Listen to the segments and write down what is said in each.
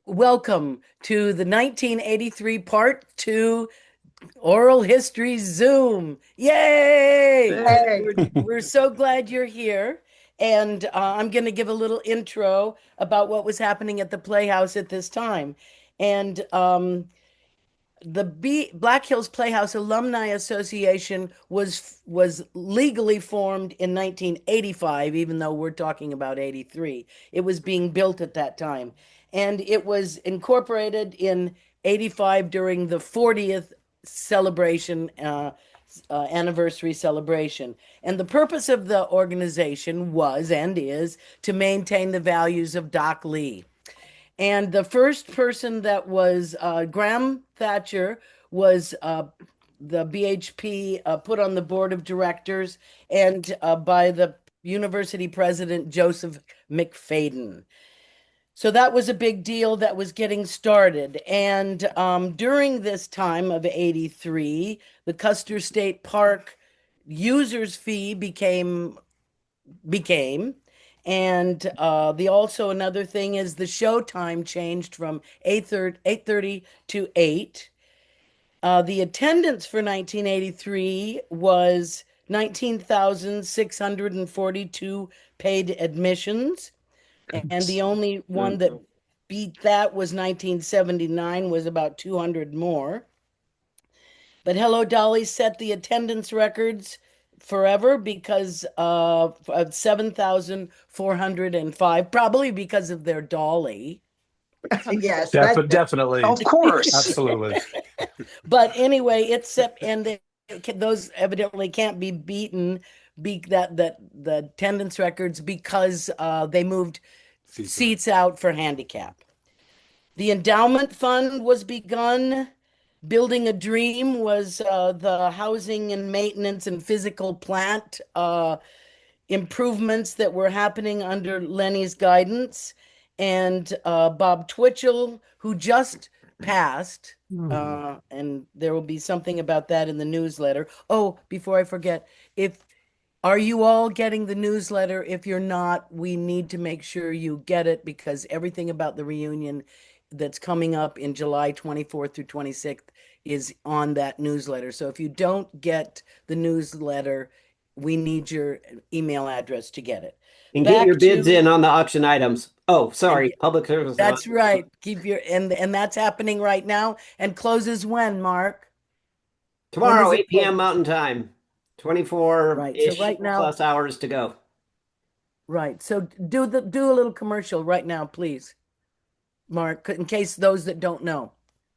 Welcome to the 1983 Part 2 Oral History Zoom. Yay! Hey. We're so glad you're here. And I'm going to give a little intro about what was happening at the Playhouse at this time. And the Black Hills Playhouse Alumni Association was legally formed in 1985, even though we're talking about 83. It was being built at that time, and it was incorporated in 85 during the 40th celebration, anniversary celebration. And the purpose of the organization was and is to maintain the values of Doc Lee. And the first person that was Graham Thatcher was the BHP put on the board of directors and by the university president Joseph McFadden. So that was a big deal that was getting started. And during this time of 83, the Custer State Park users fee became. And the also another thing is the show time changed from 8:30 to 8. The attendance for 1983 was 19,642 paid admissions. And the only one that beat that was 1979, was about 200 more. But Hello Dolly set the attendance records forever because of 7,405, probably because of their dolly. Yes, Definitely. of course. Absolutely. But anyway, it's set, and those evidently can't be beaten. That the attendance records because they moved seats out for handicap. The endowment fund was begun. Building a Dream was the housing and maintenance and physical plant improvements that were happening under Lenny's guidance. And Bob Twitchell, who just passed, and there will be something about that in the newsletter. Oh, before I forget, if are you all getting the newsletter? If you're not, we need to make sure you get it because everything about the reunion that's coming up in July 24th through 26th is on that newsletter. So if you don't get the newsletter, we need your email address to get it. And get your bids to in on the auction items. Oh, sorry, and public service. that's right. Keep your and that's happening right now and closes when, Mark? When does Tomorrow, it 8 p.m. close? Mountain Time. Right. So 24-ish right now, plus hours to go. right. So do a little commercial right now, please, Mark, in case those that don't know.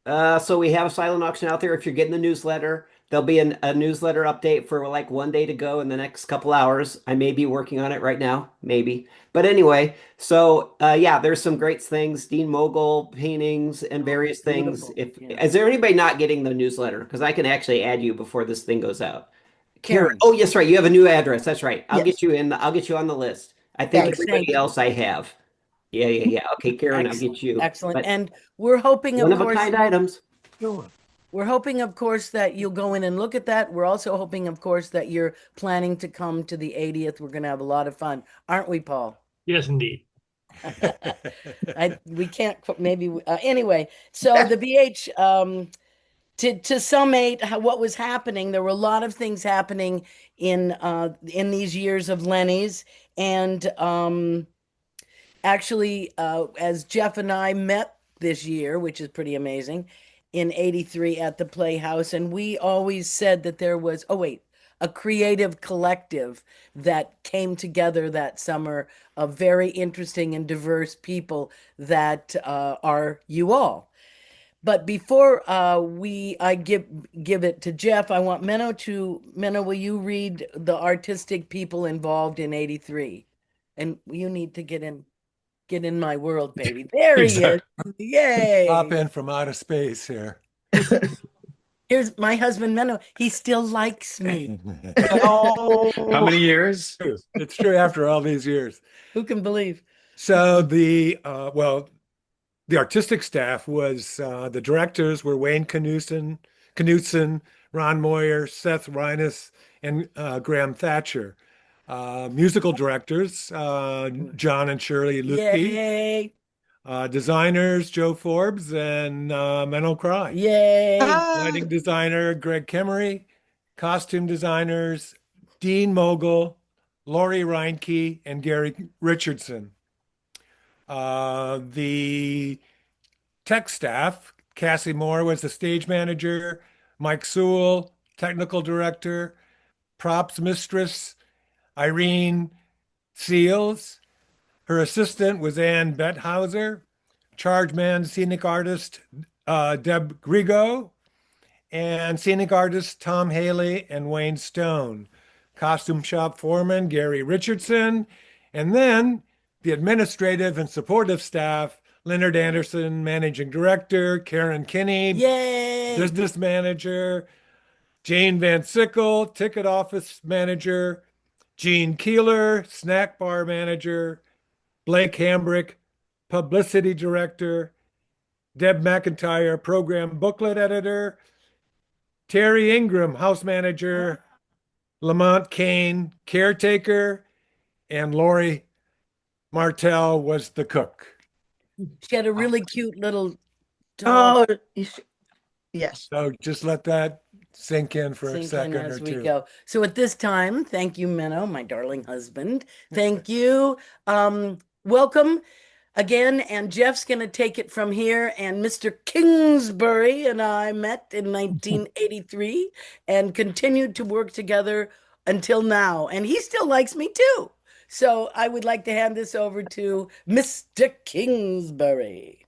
So we have a silent auction out there. If you're getting the newsletter, there'll be a newsletter update for like one day to go in the next couple hours. I may be working on it right now, maybe. But anyway, so yeah, there's some great things, Dean Mogul paintings and various things. Beautiful. If Yeah. Is there anybody not getting the newsletter? Because I can actually add you before this thing goes out. Karen. Karen. Oh, yes, right. You have a new address. That's right. I'll Yes. get you in. I'll get you on the list. I think Thanks. Thank everybody you. else I have. Yeah. Okay, Karen, I'll get you. Excellent. But And we're hoping, one of of a course, kind items. that you'll go in and look at that. We're also hoping, of course, that you're planning to come to the 80th. We're going to have a lot of fun, aren't we, Paul? Yes, indeed. We can't maybe anyway. So the BH to summate what was happening, there were a lot of things happening in these years of Lenny's, and actually, as Jeff and I met this year, which is pretty amazing, in 83 at the Playhouse, and we always said that there was, oh wait, a creative collective that came together that summer of very interesting and diverse people that are you all. But before I give it to Jeff, I want Menno, will you read the artistic people involved in 83? And you need to get in my world, baby. There he is. Exactly. Pop Yay. in from outer space here. Here's my husband, Menno. He still likes me. Oh, How many years? It's true after all these years. Who can believe? So the artistic staff was the directors were Wayne Knutson, Ron Moyer, Seth Reines, and Graham Thatcher. Musical directors, John and Shirley Lutke. Yay. Designers, Joe Forbes and Menno Cry. Yay. Lighting designer, Greg Kimmery. Costume designers, Dean Mogul, Lori Reinke, and Gary Richardson. The tech staff, Cassie Moore was the stage manager, Mike Sewell, technical director, props mistress, Irene Seals. Her assistant was Ann Bethauser, charge man, scenic artist, Deb Grigo, and scenic artist Tom Haley and Wayne Stone. Costume shop foreman Gary Richardson, and then the administrative and supportive staff, Leonard Anderson, managing director, Karen Kinney, Yay. business manager, Jane Van Sickle, ticket office manager, Gene Keeler, snack bar manager, Blake Hambrick, publicity director, Deb McIntyre, program booklet editor, Terry Ingram, house manager, Lamont Kane, caretaker, and Lori Martell was the cook. She had a really cute little dog. Oh, yes. So just let that sink in for a Sink in second as or we two. go. So at this time, thank you, Menno, my darling husband. Thank you. Welcome again. And Jeff's going to take it from here. And Mr. Kingsbury and I met in 1983 and continued to work together until now. And he still likes me too. So I would like to hand this over to Mr. Kingsbury.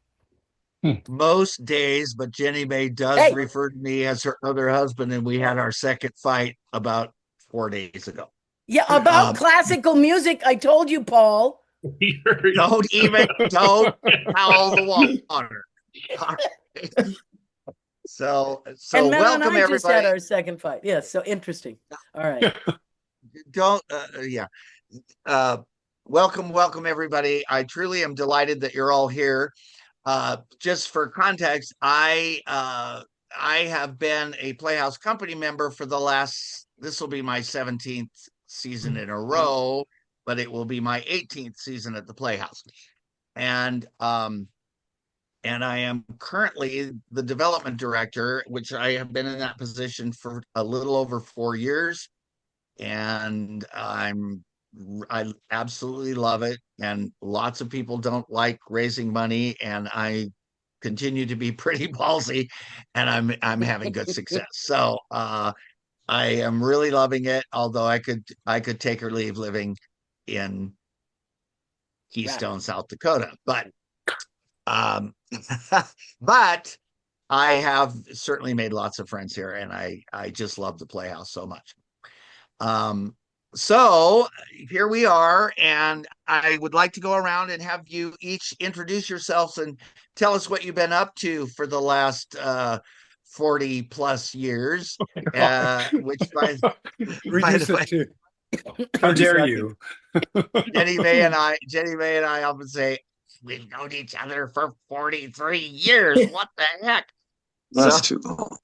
Most days, but Jenny Mae does Hey. refer to me as her other husband, and we had our second fight about 4 days ago. Yeah, about Um, classical music. I told you, Paul. Don't howl the water. All right. So And Menno and welcome I just had everybody. our second fight. Yes, so interesting. All right. Don't yeah. Welcome everybody. I truly am delighted that you're all here. Just for context, I have been a Playhouse Company member for this will be my 17th season in a row, but it will be my 18th season at the Playhouse. And I am currently the development director, which I have been in that position for a little over 4 years. And I absolutely love it. And lots of people don't like raising money, and I continue to be pretty ballsy, and I'm having good success. So I am really loving it, although I could take or leave living in Keystone, South Dakota. But but I have certainly made lots of friends here, and I just love the Playhouse so much. So here we are, and I would like to go around and have you each introduce yourselves and tell us what you've been up to for the last 40 plus years, which by Reduce the way, it to How 30 dare seconds. you? Jenny Mae and I often say, we've known each other for 43 years. What the heck? That's too long.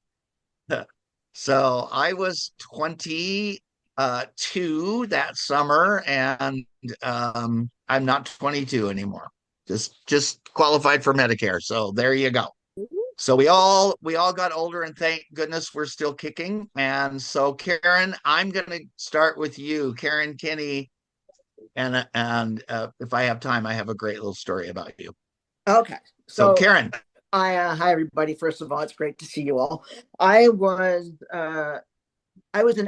So I was 22 that summer, and I'm not 22 anymore. Just qualified for Medicare. So there you go. So we all got older, and thank goodness we're still kicking. And so Karen, I'm going to start with you, Karen Kinney, and if I have time, I have a great little story about you. Okay. So Karen. Hi everybody. First of all, it's great to see you all. I was an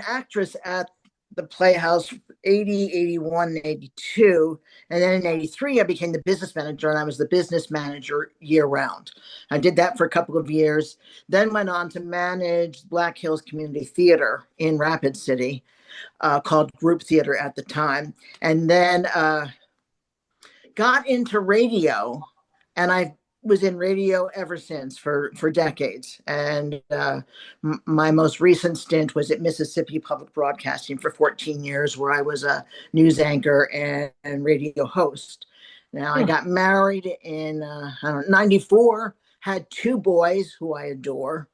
actress at the Playhouse 80, 81, 82. And then in 83, I became the business manager, and I was the business manager year round. I did that for a couple of years, then went on to manage Black Hills Community Theater in Rapid City, called Group Theater at the time. And then got into radio, and I was in radio ever since for decades. And my most recent stint was at Mississippi Public Broadcasting for 14 years, where I was a news anchor and radio host. Now I got married in 94, had 2 boys who I adore.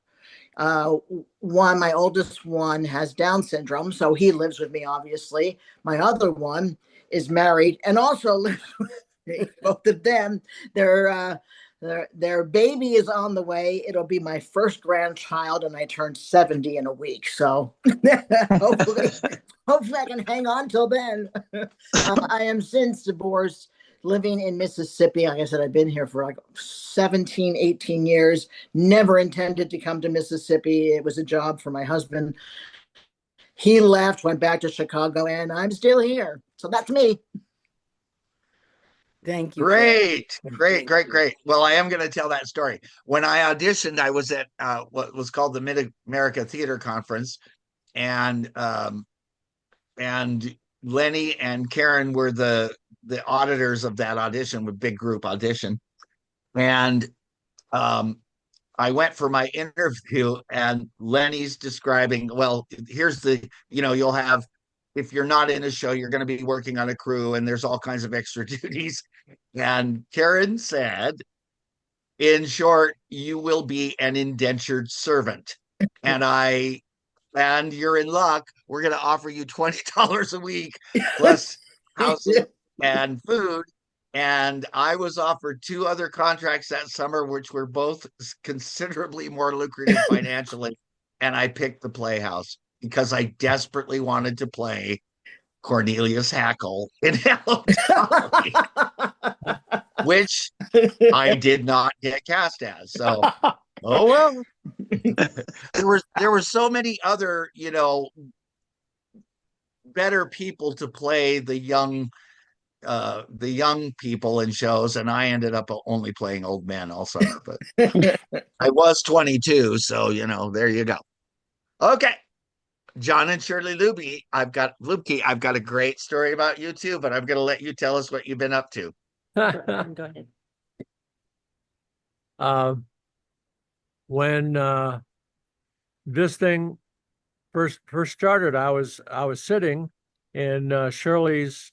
My oldest one has Down syndrome, so he lives with me, obviously. My other one is married and also lives Both of them. Their baby is on the way. It'll be my first grandchild, and I turned 70 in a week. So hopefully, hopefully I can hang on till then. I am since divorced, living in Mississippi. Like I said, I've been here for like 17, 18 years. Never intended to come to Mississippi. It was a job for my husband. He left, went back to Chicago, and I'm still here. So that's me. Thank you. Great, Karen. great, Thank great, you. great. Well, I am going to tell that story. When I auditioned, I was at what was called the Mid-America Theater Conference, and Lenny and Karen were the auditors of that audition, with big group audition. And I went for my interview, and Lenny's describing, well, here's the, you'll have, if you're not in a show, you're going to be working on a crew, and there's all kinds of extra duties. And Karen said, in short, you will be an indentured servant. And you're in luck. We're going to offer you $20 a week plus housing and food. And I was offered 2 other contracts that summer, which were both considerably more lucrative financially. And I picked the Playhouse because I desperately wanted to play Cornelius Hackle in Hello Dolly, which I did not get cast as. So, oh well. There were so many other, better people to play the young people in shows, and I ended up only playing old men all summer. But I was 22, so there you go. Okay, John and Shirley Lubke, I've got a great story about you too, but I'm going to let you tell us what you've been up to. Go ahead. When this thing first started, I was sitting in Shirley's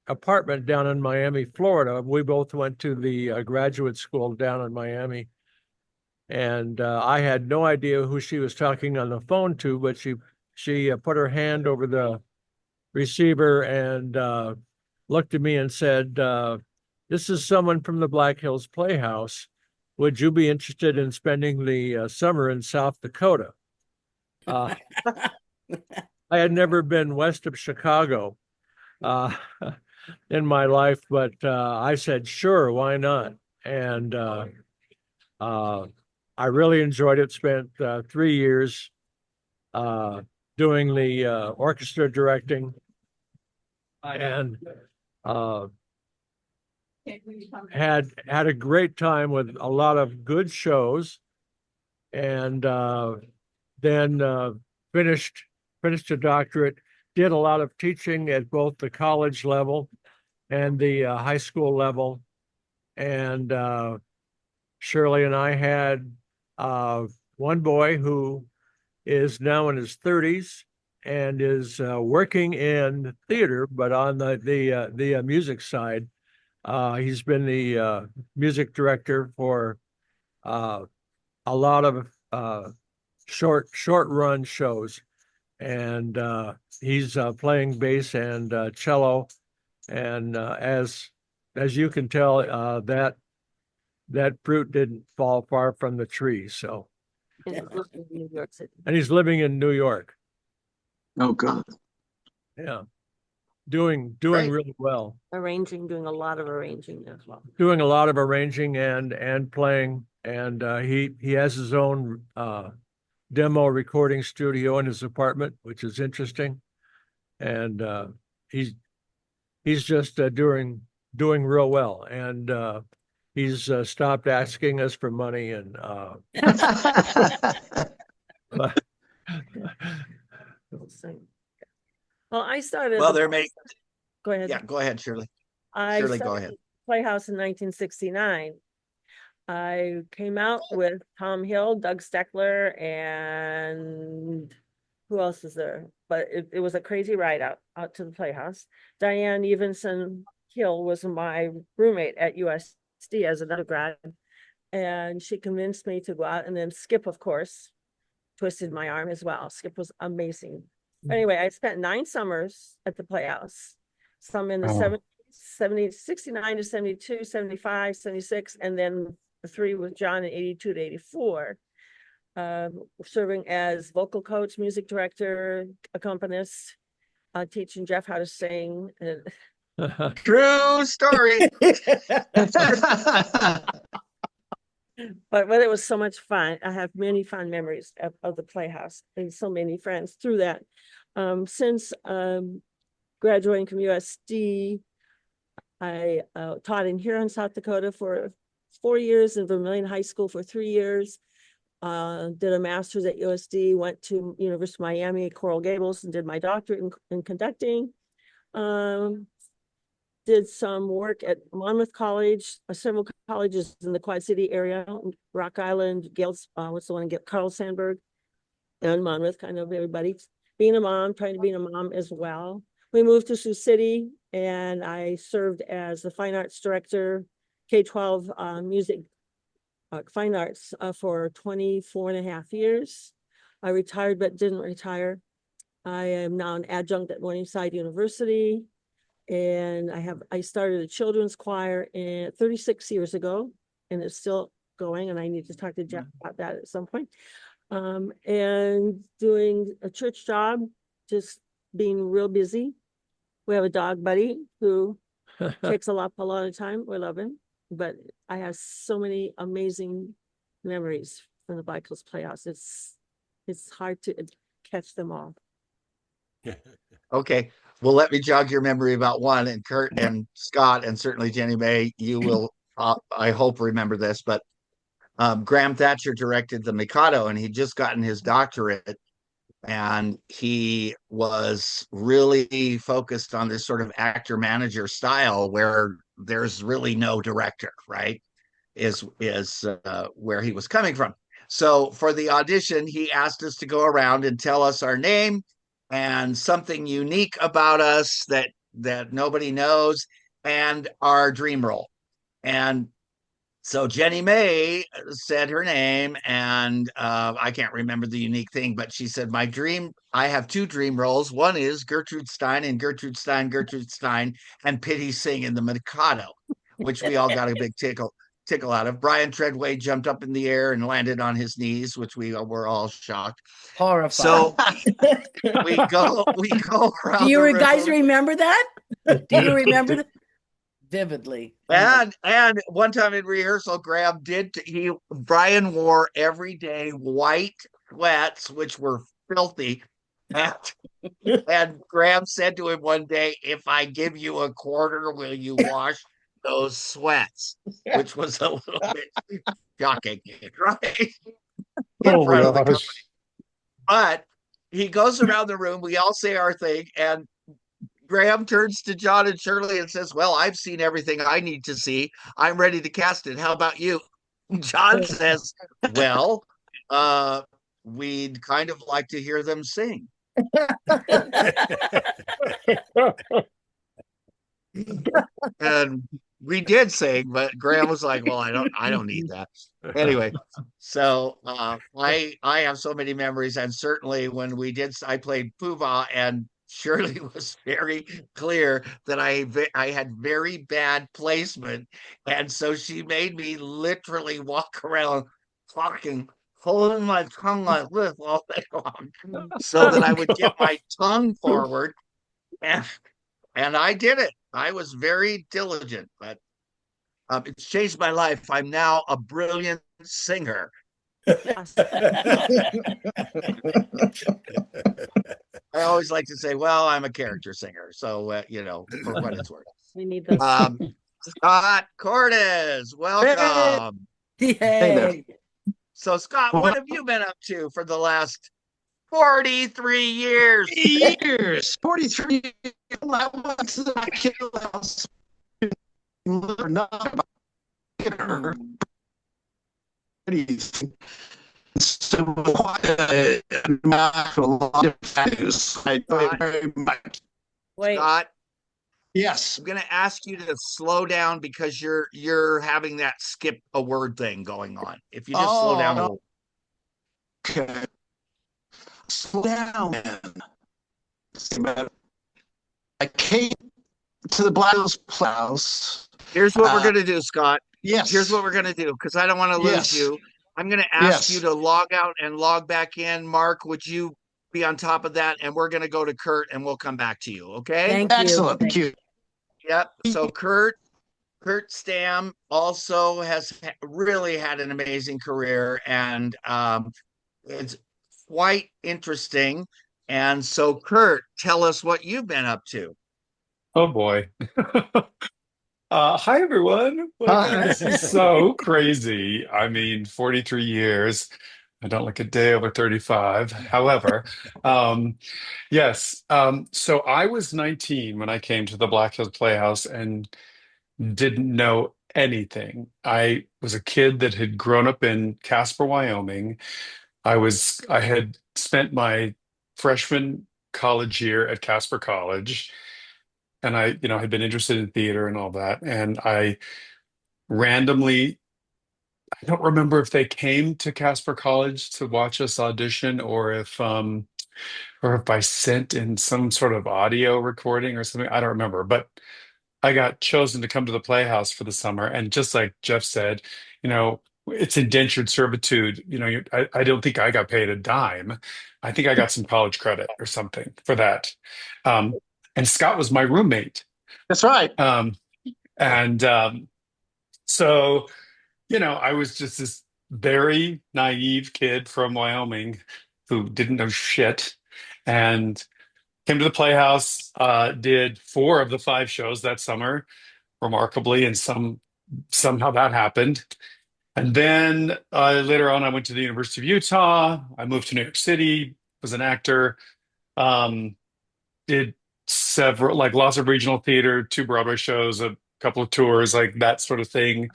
apartment down in Miami, Florida. We both went to the graduate school down in Miami, and I had no idea who she was talking on the phone to, but she put her hand over the receiver and looked at me and said, "This is someone from the Black Hills Playhouse. Would you be interested in spending the summer in South Dakota?" I had never been west of Chicago in my life, but I said, sure, why not? And I really enjoyed it. Spent 3 years doing the orchestra directing, and had a great time with a lot of good shows, and then finished a doctorate, did a lot of teaching at both the college level and the high school level. And Shirley and I had one boy who is now in his 30s and is working in theater, but on the music side. He's been the music director for a lot of short run shows, and he's playing bass and cello, and as you can tell, that fruit didn't fall far from the tree. So, in New York City. and he's living in New York. Oh, God. Yeah, doing Great. really well. Doing a lot of arranging as well. Doing a lot of arranging and playing, and he has his own demo recording studio in his apartment, which is interesting, and he's just doing real well, and he's stopped asking us for money, and but, Well, I started. Well, Go ahead. yeah, go ahead, Shirley. I Shirley, go started ahead. Playhouse in 1969. I came out with Tom Hill, Doug Steckler, and who else is there? But it was a crazy ride out to the Playhouse. Diane Evenson Hill was my roommate at USD as an undergrad, and she convinced me to go out. And then Skip, of course, twisted my arm as well. Skip was amazing. Anyway, I spent 9 summers at the Playhouse, some in the Oh. 70s, 69 to 72, 75, 76, and then the 3 with John in 82 to 84. Serving as vocal coach, music director, accompanist, teaching Jeff how to sing. And True story. but it was so much fun. I have many fond memories of the Playhouse and so many friends through that. Since graduating from USD, I taught in Huron, South Dakota for 4 years, in Vermilion High School for 3 years. Did a master's at USD, went to University of Miami, Coral Gables, and did my doctorate in conducting. Did some work at Monmouth College, several colleges in the Quad City area, Rock Island, Gales, what's the one, Carl Sandburg, and Monmouth, kind of everybody. Being a mom, trying to be a mom as well. We moved to Sioux City, and I served as the fine arts director, K-12 music, fine arts for 24 and a half years. I retired, but didn't retire. I am now an adjunct at Morningside University. And I started a children's choir 36 years ago, and it's still going, and I need to talk to Jeff about that at some point. And doing a church job, just being real busy. We have a dog buddy who takes a lot of time. We love him, but I have so many amazing memories from the Black Hills Playhouse. It's hard to catch them all. Okay. Well, let me jog your memory about one, and Kurt and Scott, and certainly Jenny May, you will, I hope, remember this, but Graham Thatcher directed The Mikado, and he'd just gotten his doctorate, and he was really focused on this sort of actor-manager style where there's really no director, right? Is where he was coming from. So for the audition, he asked us to go around and tell us our name and something unique about us that nobody knows, and our dream role. And so Jenny May said her name, and I can't remember the unique thing, but she said, I have 2 dream roles. One is Gertrude Stein and Gertrude Stein, and Pity Sing in The Mikado, which we all got a big tickle out of. Brian Treadway jumped up in the air and landed on his knees, which we were all shocked. Horrified. So we go around. Do you the guys room. remember that? Do you remember that? Vividly. And one time in rehearsal, Brian wore everyday white sweats, which were filthy. And Graham said to him one day, "If I give you a quarter, will you wash those sweats?" Which was a little bit shocking, right? In front of the company. But he goes around the room, we all say our thing, and Graham turns to John and Shirley and says, "Well, I've seen everything I need to see. I'm ready to cast it. How about you?" John says, "Well, we'd kind of like to hear them sing." And we did sing, but Graham was like, "Well, I don't need that." Anyway, so I have so many memories, and certainly when I played Poobah, and Shirley was very clear that I had very bad placement, and so she made me literally walk around talking, holding my tongue like this all day long, so that I would get my tongue forward, and I did it. I was very diligent, but it's changed my life. I'm now a brilliant singer. I always like to say, well, I'm a character singer. So, for what it's worth. We need those. Scott Cordes, welcome. Yay. So, Scott, what have you been up to for the last 43 years? 43 So quite a lot of factors. I very much. Wait, Scott, Yes. I'm going to ask you to slow down because you're having that skip a word thing going on. If you just slow down a little. Okay. Slow down, man. I came to the Black Hills Playhouse. Here's what we're Uh, gonna do, Scott. Yes. Here's what we're gonna do, because I don't want to lose Yes. you. I'm gonna ask you Yes. to log out and log back in. Mark, would you be on top of that? And we're gonna go to Kurt and we'll come back to you. Okay? Thank you. Excellent. Thank you. Yep. So Kurt Stam also has really had an amazing career, and it's quite interesting. And so, Kurt, tell us what you've been up to. Oh boy. Hi everyone. Hi. This is so crazy. I mean, 43 years. I don't look a day over 35. However, yes. So I was 19 when I came to the Black Hills Playhouse and didn't know anything. I was a kid that had grown up in Casper, Wyoming. I had spent my freshman college year at Casper College, and I had been interested in theater and all that. And I randomly, I don't remember if they came to Casper College to watch us audition, or if I sent in some sort of audio recording or something. I don't remember, but I got chosen to come to the Playhouse for the summer. And just like Jeff said, it's indentured servitude. I don't think I got paid a dime. I think I got some college credit or something for that. And Scott was my roommate. That's right. And so, I was just this very naive kid from Wyoming who didn't know shit, and came to the Playhouse, did 4 of the 5 shows that summer, remarkably, and somehow that happened. And then later on, I went to the University of Utah. I moved to New York City, was an actor, did several, like lots of regional theater, 2 Broadway shows, a couple of tours, like that sort of thing.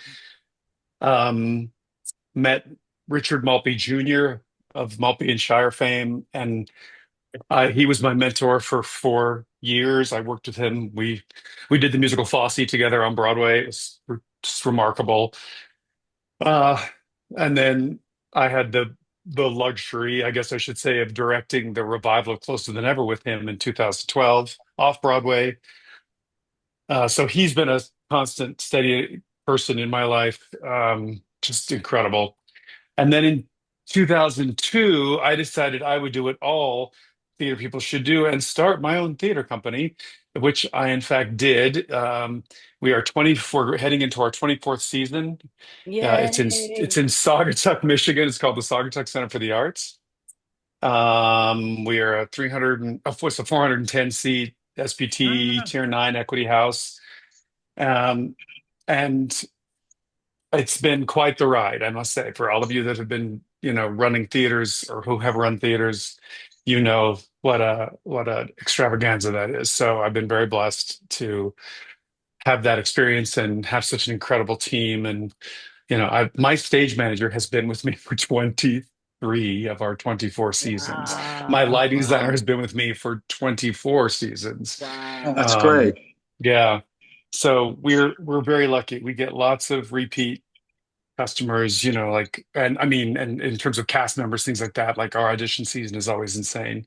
Met Richard Maltby Jr. of Maltby and Shire fame, and he was my mentor for 4 years. I worked with him. We did the musical Fosse together on Broadway. It was just remarkable. And then I had the luxury, I guess I should say, of directing the revival of Closer Than Ever with him in 2012 off Broadway. So he's been a constant, steady person in my life. Just incredible. And then in 2002, I decided I would do what all theater people should do and start my own theater company, which I in fact did. We are heading into our 24th season. It's in Saugatuck, Michigan. It's called the Saugatuck Center for the Arts. We are a 410 seat SPT Tier 9 equity house. And it's been quite the ride, I must say, for all of you that have been, running theaters or who have run theaters. What a extravaganza that is. So I've been very blessed to have that experience and have such an incredible team. And my stage manager has been with me for 23 of our 24 seasons. My lighting designer has been with me for 24 seasons. Wow. That's great. Yeah. So we're very lucky. We get lots of repeat customers, and in terms of cast members, things like that, like our audition season is always insane.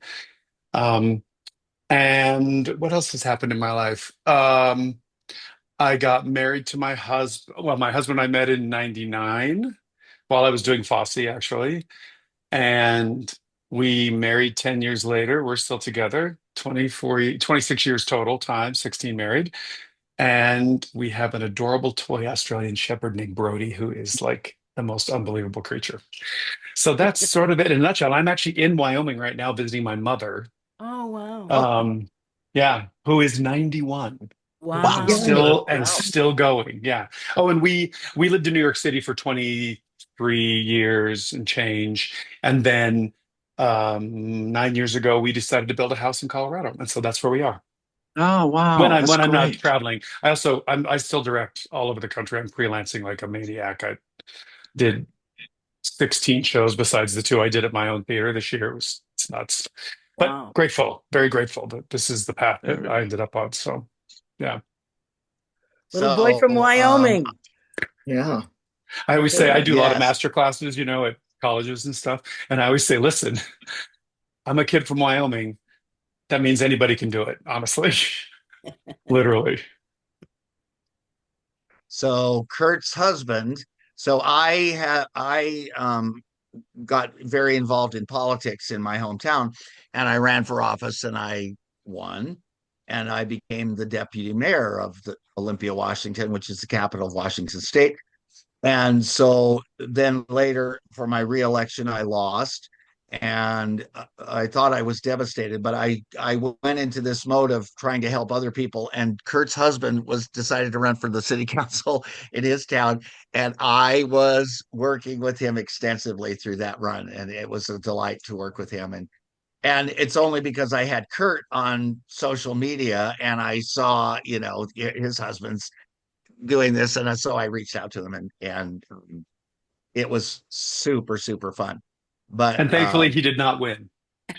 And what else has happened in my life? I got married to my husband. Well, my husband I met in 99 while I was doing Fosse, actually. And we married 10 years later. We're still together, 26 years total time, 16 married. And we have an adorable toy Australian Shepherd named Brody, who is like the most unbelievable creature. So that's sort of it in a nutshell. I'm actually in Wyoming right now visiting my mother. Oh, wow. Yeah, who is 91. Wow. Still going. Yeah. Oh, and we lived in New York City for 23 years and change. And then 9 years ago, we decided to build a house in Colorado. And so that's where we are. Oh, wow. When That's I'm not great. traveling. I still direct all over the country. I'm freelancing like a maniac. I did 16 shows besides the 2 I did at my own theater this year. It's nuts. But Wow. grateful, very grateful that this is the path that I ended up on. So yeah. Little boy from Wyoming. Yeah. I always say I do a lot of Yes. master classes, at colleges and stuff. And I always say, listen, I'm a kid from Wyoming. That means anybody can do it, honestly. Literally. So Kurt's husband. So I got very involved in politics in my hometown, and I ran for office and I won, and I became the deputy mayor of the Olympia, Washington, which is the capital of Washington State. And so then later for my reelection, I lost. And I thought I was devastated, but I went into this mode of trying to help other people. And Kurt's husband was decided to run for the city council in his town. And I was working with him extensively through that run. And it was a delight to work with him. And it's only because I had Kurt on social media and I saw, his husband's doing this. And so I reached out to them and it was super, super fun. But And thankfully, he did not win.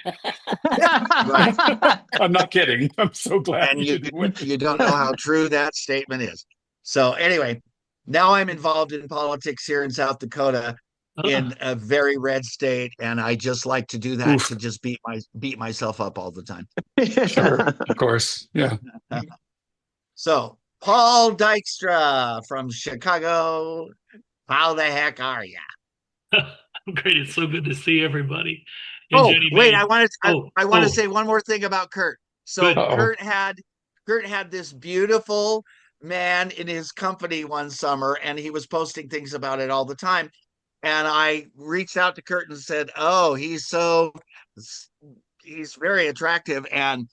right. I'm not kidding. I'm so glad And he you, didn't win. you don't know how true that statement is. So anyway, now I'm involved in politics here in South Dakota in a very red state, and I just like to do that to just beat myself up all the time. Sure, of course. Yeah. So Paul Dykstra from Chicago, how the heck are you? Great. It's so good to see everybody. And Oh, Jenny wait, May- I want to oh. say one more thing about Kurt. So Good. Kurt had this beautiful man in his company one summer, and he was posting things about it all the time. And I reached out to Kurt and said, "Oh, he's very attractive, and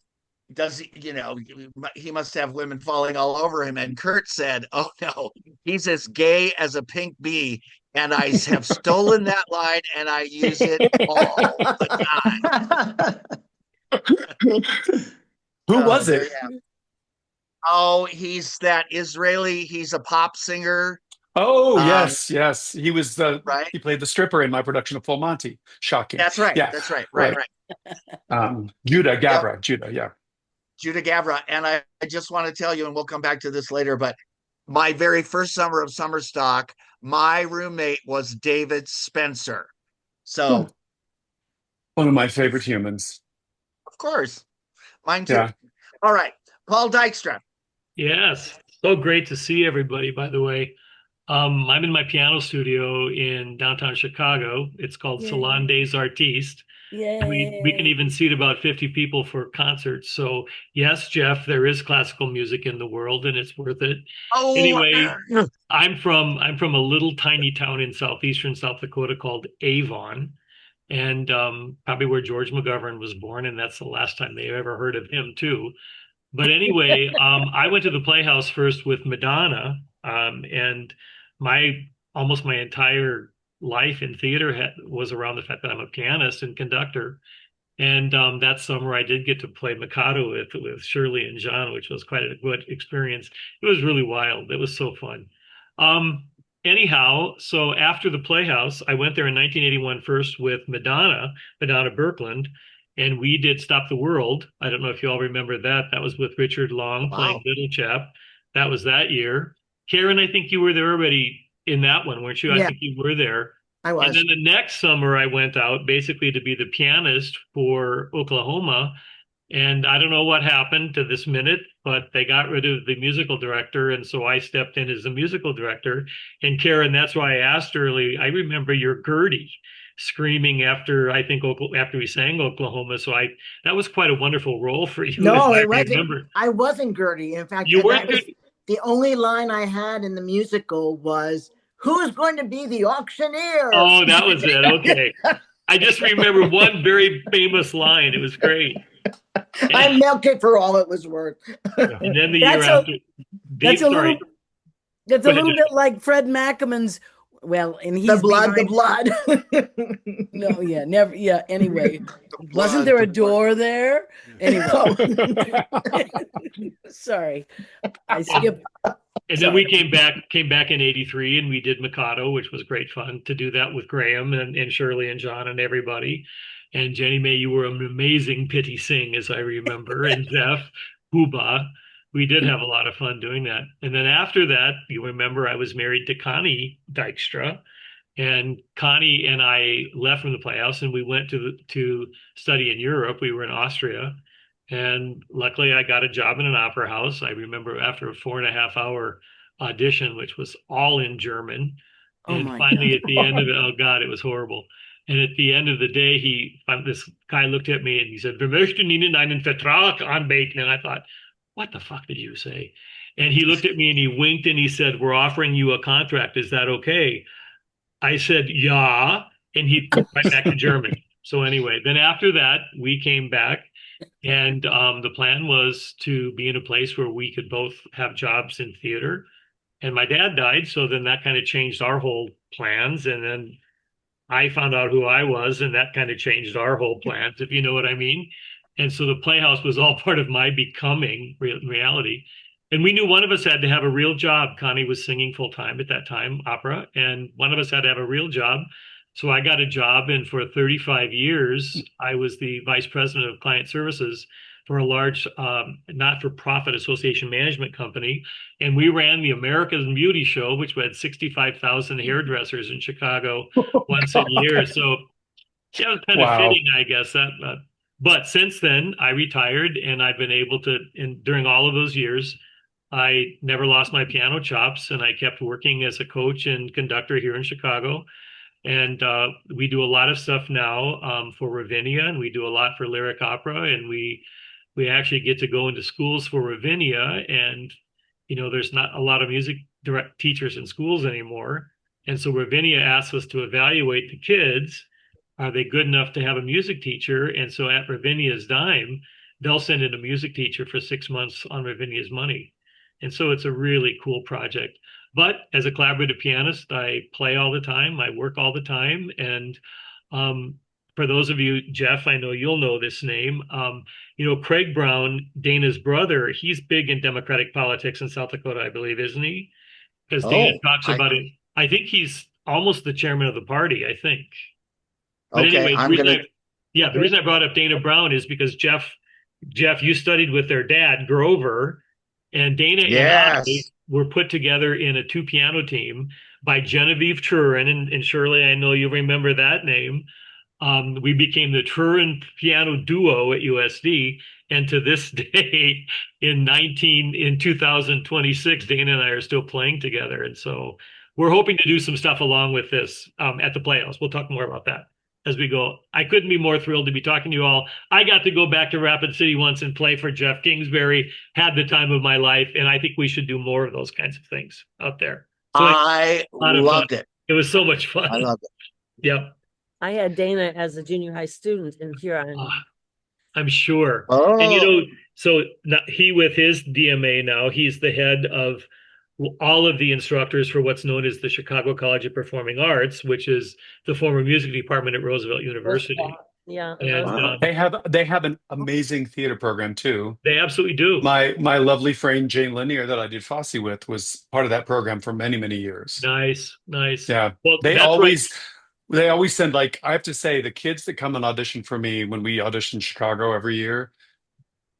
he must have women falling all over him." And Kurt said, "Oh no, he's as gay as a pink bee." And I have stolen that line and I use it all the time. Who was there it? you have it. Oh, he's that Israeli. He's a pop singer. Oh, yes. He was right. He played the stripper in my production of Full Monty. Shocking. That's right. Yeah. That's right. Right. Judah Gabra. Judah. Yeah. Judah Gabra. And I just want to tell you, and we'll come back to this later, but my very first summer of summer stock, my roommate was David Spencer. So one of my favorite humans. Of course. Mine too. Yeah. All right. Paul Dykstra. Yes. So great to see everybody, by the way. I'm in my piano studio in downtown Chicago. It's called Yay. Salon des Artistes. Yeah. We can even seat about 50 people for concerts. So yes, Jeff, there is classical music in the world and it's worth it. Oh, Anyway, I'm from a little tiny town in southeastern South Dakota called Avon, and probably where George McGovern was born, and that's the last time they ever heard of him too. But anyway, I went to the Playhouse first with Madonna, and almost my entire life in theater was around the fact that I'm a pianist and conductor. And that summer I did get to play Mikado with Shirley and John, which was quite a good experience. It was really wild. It was so fun. Anyhow, so after the Playhouse, I went there in 1981 first with Madonna Birkeland, and we did Stop the World. I don't know if you all remember that. That was with Richard Long playing Little Chap. That was that year. Karen, I think you were there already in that one, weren't you? Yeah. I think you were there. I was. And then the next summer I went out basically to be the pianist for Oklahoma. And I don't know what happened to this minute, but they got rid of the musical director. And so I stepped in as the musical director. And Karen, that's why I asked early, I remember your Gertie screaming after we sang Oklahoma. So that was quite a wonderful role for you. No, I it wasn't. remember. I wasn't Gertie. In fact, You weren't Gertie? The only line I had in the musical was, "Who's going to be the auctioneer?" Oh, that was it. Okay. I just remember one very famous line. It was great. I milked it for all it was worth. And then the That's year a- after, That's a little. That's Go a ahead, little Jeff. bit like Fred McEmon's. Well, and he's The blood. No, yeah, never. Yeah. Anyway, wasn't there a door there? Anyway, sorry, I skipped. And then we came back in 83 and we did Mikado, which was great fun to do that with Graham and Shirley and John and everybody. And Jenny May, you were an amazing Pity Sing, as I remember, and Jeff, Huba. We did have a lot of fun doing that. And then after that, you remember I was married to Connie Dykstra, and Connie and I left from the Playhouse and we went to study in Europe. We were in Austria. And luckily I got a job in an opera house. I remember after a 4.5 hour audition, which was all in German. Oh And my finally, God. at the end of it, oh God, it was horrible. And at the end of the day, this guy looked at me and he said, "Wir möchten Ihnen einen Vertrag anbieten." And I thought, what the fuck did you say? And he looked at me and he winked and he said, "We're offering you a contract. Is that okay?" I said, "Yeah." And he went right back to German. So anyway, then after that, we came back. And the plan was to be in a place where we could both have jobs in theater. And my dad died, so then that kind of changed our whole plans. And then I found out who I was, and that kind of changed our whole plans, if you know what I mean. And so the Playhouse was all part of my becoming reality. And we knew one of us had to have a real job. Connie was singing full time at that time, opera, and one of us had to have a real job. So I got a job, and for 35 years, I was the vice president of client services for a large not-for-profit association management company. And we ran the American Beauty Show, which had 65,000 hairdressers in Chicago once a year. So yeah, it was kind of Wow. fitting, I guess. But since then, I retired, and I've been able to, and during all of those years, I never lost my piano chops, and I kept working as a coach and conductor here in Chicago. And we do a lot of stuff now for Ravinia, and we do a lot for Lyric Opera, and we actually get to go into schools for Ravinia. And there's not a lot of music direct teachers in schools anymore, and so Ravinia asks us to evaluate the kids. Are they good enough to have a music teacher? And so at Ravinia's dime, they'll send in a music teacher for 6 months on Ravinia's money. And so it's a really cool project. But as a collaborative pianist, I play all the time. I work all the time. And for those of you, Jeff, I know you'll know this name. Craig Brown, Dana's brother, he's big in Democratic politics in South Dakota, I believe, isn't he? Because Dana talks about it. I think he's almost the chairman of the party, I think. But Okay, anyway, the reason I brought up Dana Brown is because Jeff, you studied with their dad, Grover, and Dana and I were put together in a 2-piano team by Genevieve Trurin, and Shirley, I know you remember that name. We became the Trurin piano duo at USD, and to this day, in 2026, Dana and I are still playing together, and so we're hoping to do some stuff along with this at the Playhouse. We'll talk more about that as we go. I couldn't be more thrilled to be talking to you all. I got to go back to Rapid City once and play for Jeff Kingsbury, had the time of my life, and I think we should do more of those kinds of things out there. So I loved it. It was so much fun. I loved it. Yep. I had Dana as a junior high student in Huron. I'm sure. Oh. And so he with his DMA now, he's the head of all of the instructors for what's known as the Chicago College of Performing Arts, which is the former music department at Roosevelt University. Yeah. And they have an amazing theater program too. They absolutely do. My lovely friend Jane Lanier that I did Fosse with was part of that program for many, many years. Nice. Yeah. Well, They always send, like, I have to say, the kids that come and audition for me when we audition Chicago every year,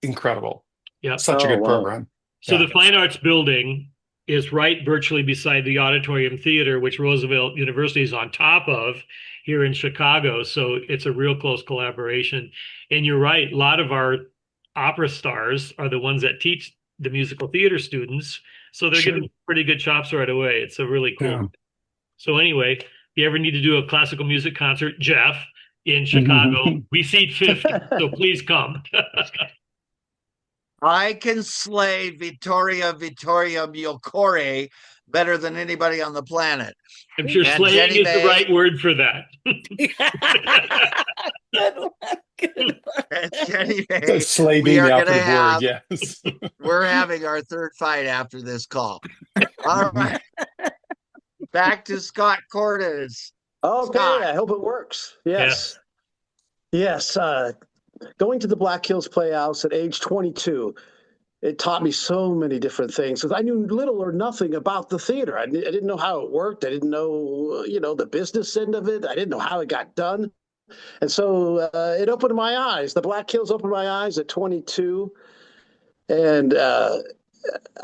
incredible. Yeah. Such a good program. So the Fine Arts Building is right virtually beside the Auditorium Theater, which Roosevelt University is on top of here in Chicago. So it's a real close collaboration. And you're right, a lot of our opera stars are the ones that teach the musical theater students. So they're getting pretty good chops right away. It's a really cool. Yeah. So anyway, if you ever need to do a classical music concert, Jeff, in Chicago, we seat 50, so please come. I can slay Vittoria Miocore better than anybody on the planet. I'm sure And slaying Jenny is May- the right word for that. Good one. Good one. And Jenny May, So slay we being are the gonna operative have- word, yes. we're having our third fight after this call. All right. Back to Scott Cordes. Okay, Scott. I hope it works. Yes. Yes. Going to the Black Hills Playhouse at age 22, it taught me so many different things because I knew little or nothing about the theater. I didn't know how it worked. I didn't know, the business end of it. I didn't know how it got done. And so it opened my eyes. The Black Hills opened my eyes at 22. And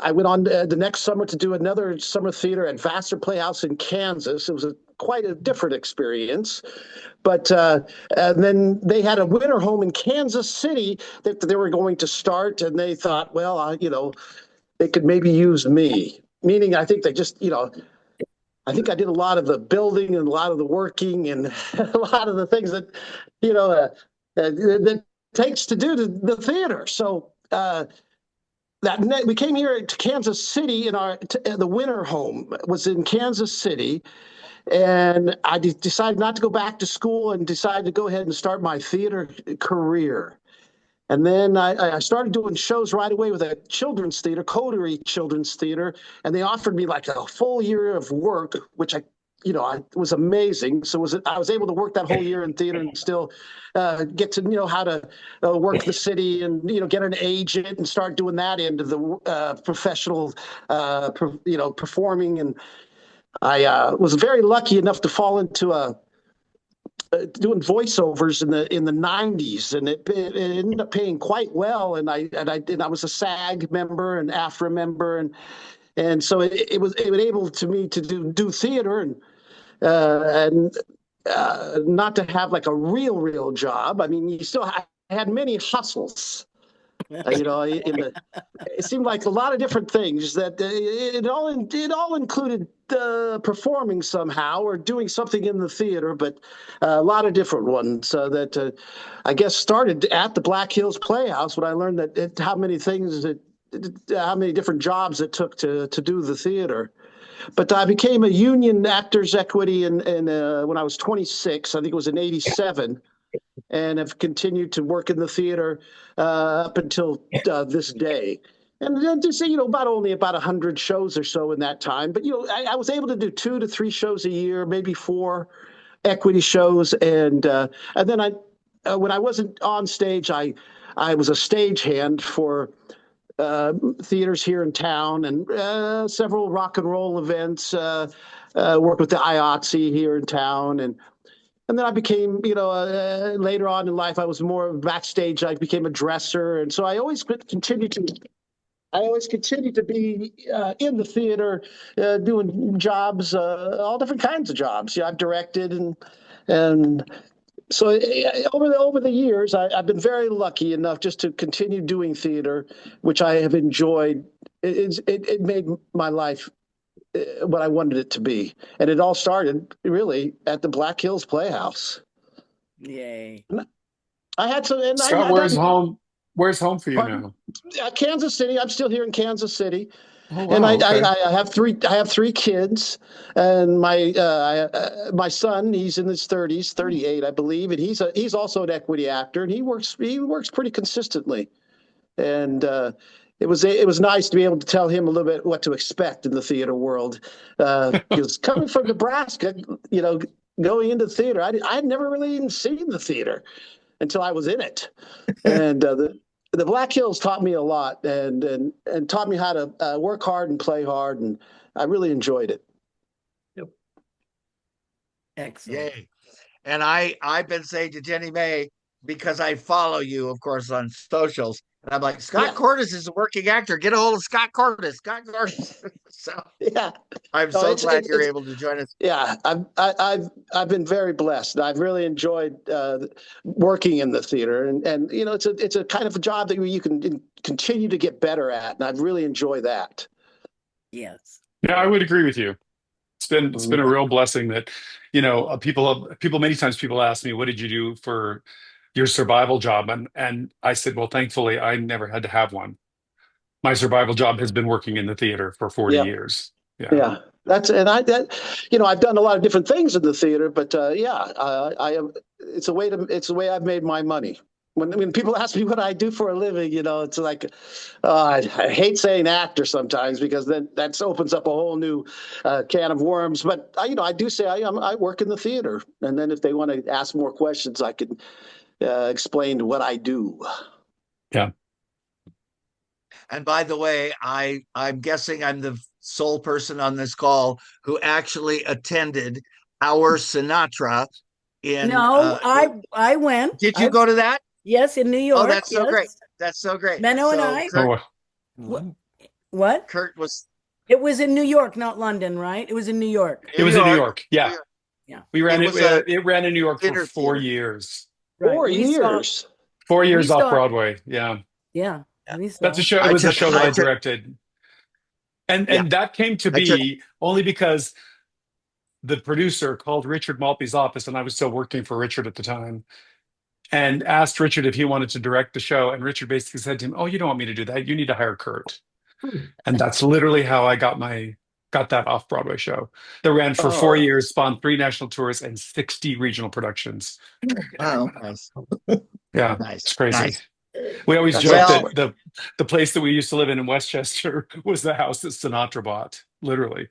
I went on the next summer to do another summer theater at Vassar Playhouse in Kansas. It was quite a different experience. But and then they had a winter home in Kansas City that they were going to start. And they thought, well, they could maybe use me. meaning I think they just, I think I did a lot of the building and a lot of the working and a lot of the things that, that takes to do the theater. So we came here to Kansas City in the winter home was in Kansas City. And I decided not to go back to school and decided to go ahead and start my theater career. And then I started doing shows right away with a children's theater, Coterie Children's Theater, and they offered me like a full year of work, which I was amazing. So I was able to work that whole year in theater and still get to know how to work the city and get an agent and start doing that into the professional performing. And I was very lucky enough to fall into doing voiceovers in the 90s, and it ended up paying quite well. And I was a SAG member and AFTRA member, and so it was able to me to do theater and not to have like a real job. I mean, I had many hustles. It seemed like a lot of different things that it all included performing somehow or doing something in the theater, but a lot of different ones that I guess started at the Black Hills Playhouse when I learned how many different jobs it took to do the theater. But I became a union Actors Equity when I was 26. I think it was in '87. And have continued to work in the theater up until this day. And then to say, about 100 shows or so in that time. But, I was able to do 2 to 3 shows a year, maybe 4 equity shows. And then when I wasn't on stage, I was a stagehand for theaters here in town and several rock and roll events, worked with the IATSE here in town. And then I became, later on in life, I was more backstage. I became a dresser, and so I always continued to be in the theater, doing jobs, all different kinds of jobs. I've directed, and so over the years, I've been very lucky enough just to continue doing theater, which I have enjoyed. It made my life what I wanted it to be. And it all started really at the Black Hills Playhouse. Yay. Scott, where's home for you now? Kansas City. I'm still here in Kansas City. Oh, wow, and okay. I have 3 kids, and my son, he's in his 30s, 38, I believe, and he's also an equity actor, and he works pretty consistently. And it was nice to be able to tell him a little bit what to expect in the theater world. Because coming from Nebraska, going into theater, I'd never really even seen the theater until I was in it. And the Black Hills taught me a lot and taught me how to work hard and play hard, and I really enjoyed it. Yep. Excellent. Yay. And I've been saying to Jenny May, because I follow you, of course, on socials. And I'm like, Scott Cordes is a working actor. Get a hold of Scott Cordes. Scott Cordes. So yeah, I'm so glad you're able to join us. Yeah, I've been very blessed. I've really enjoyed working in the theater, and it's a kind of a job that you can continue to get better at, and I've really enjoyed that. Yes. Yeah, I would agree with you. It's been a real blessing that, many times people ask me, what did you do for your survival job? And I said, well, thankfully, I never had to have one. My survival job has been working in the theater for 40 years. Yeah. I've done a lot of different things in the theater, but it's a way I've made my money. When people ask me what I do for a living, it's like, I hate saying actor sometimes, because then that opens up a whole new can of worms. But I do say I work in the theater, and then if they want to ask more questions, I can explain what I do. Yeah. And by the way, I'm guessing I'm the sole person on this call who actually attended our Sinatra in. No, I went. Did you go to that? Yes, in New York. Oh, that's so yes. great. That's so great. Menno and So I. What? Kurt was. It was in New York, not London, right? It was in New York. It was in New York. Yeah. Yeah. We ran It was it ran in New York for 4 theater. years. Right. 4 years. 4 years We off saw- Broadway. Yeah. Yeah. That's a show. It was a show that I directed. And that came to I took- be only because the producer called Richard Maltby's office, and I was still working for Richard at the time, and asked Richard if he wanted to direct the show. And Richard basically said to him, "Oh, you don't want me to do that. You need to hire Kurt." And that's literally how I got that off-Broadway show that ran for 4 years, spawned 3 national tours and 60 regional productions. Wow. Nice. Yeah, Nice. it's crazy. Nice. We always That's joke awesome. that the place that we used to live in Westchester was the house that Sinatra bought, literally.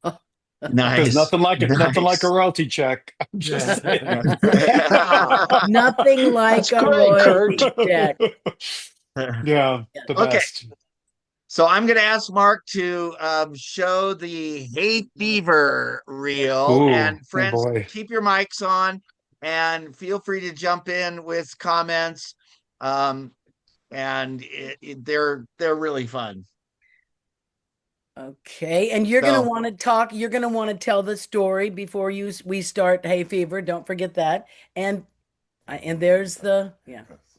There's Nice. nothing like it, nothing like a Nice. royalty check. I'm just saying. Nothing like That's a great, royalty Kurt. check. Yeah, the Okay. best. So I'm going to ask Mark to show the Hay Fever reel. Ooh, And oh friends, boy. keep your mics on and feel free to jump in with comments. And they're really fun. Okay, and you're gonna So- want to talk. You're gonna want to tell the story before we start Hay Fever. Don't forget that. And there's the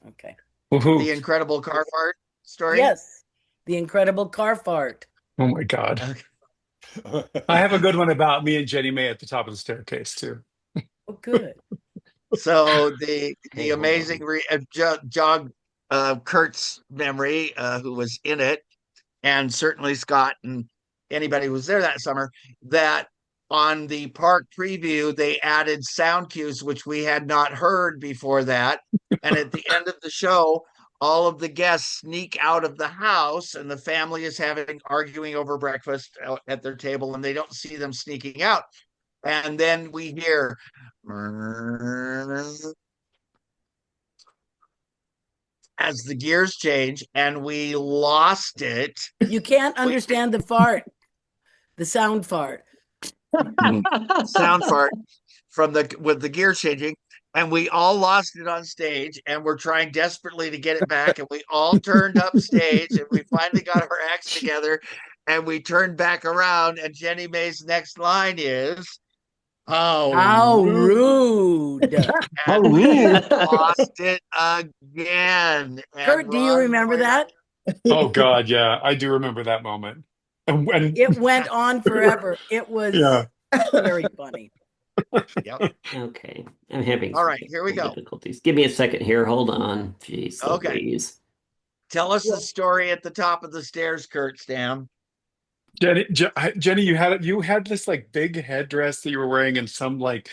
Okay. Woohoo. The incredible car fart story. Yes, the incredible car fart. Oh my God. Okay. I have a good one about me and Jenny May at the top of the staircase too. Oh, good. So the amazing jog Kurt's memory, who was in it, and certainly Scott and anybody who was there that summer, that on the park preview they added sound cues which we had not heard before that. And at the end of the show, all of the guests sneak out of the house and the family is arguing over breakfast at their table, and they don't see them sneaking out. And then we hear as the gears change, and we lost it. You can't understand the fart, the sound fart. Sound fart with the gears changing, and we all lost it on stage, and we're trying desperately to get it back, and we all turned up stage, and we finally got our acts together, and we turned back around, and Jenny May's next line is, How rude. and we lost it again. And Kurt, do you Ron remember Moyer- that? Oh God, yeah, I do remember that moment. And It went on forever. It was Yeah. very funny. Yep. Okay, I'm having All some right, here we technical go. difficulties. Give me a second here. Hold on. Jeez. Okay. Louise. Tell us the story at the top of the stairs, Kurt Stam. Jenny, you had this like big headdress that you were wearing, and some like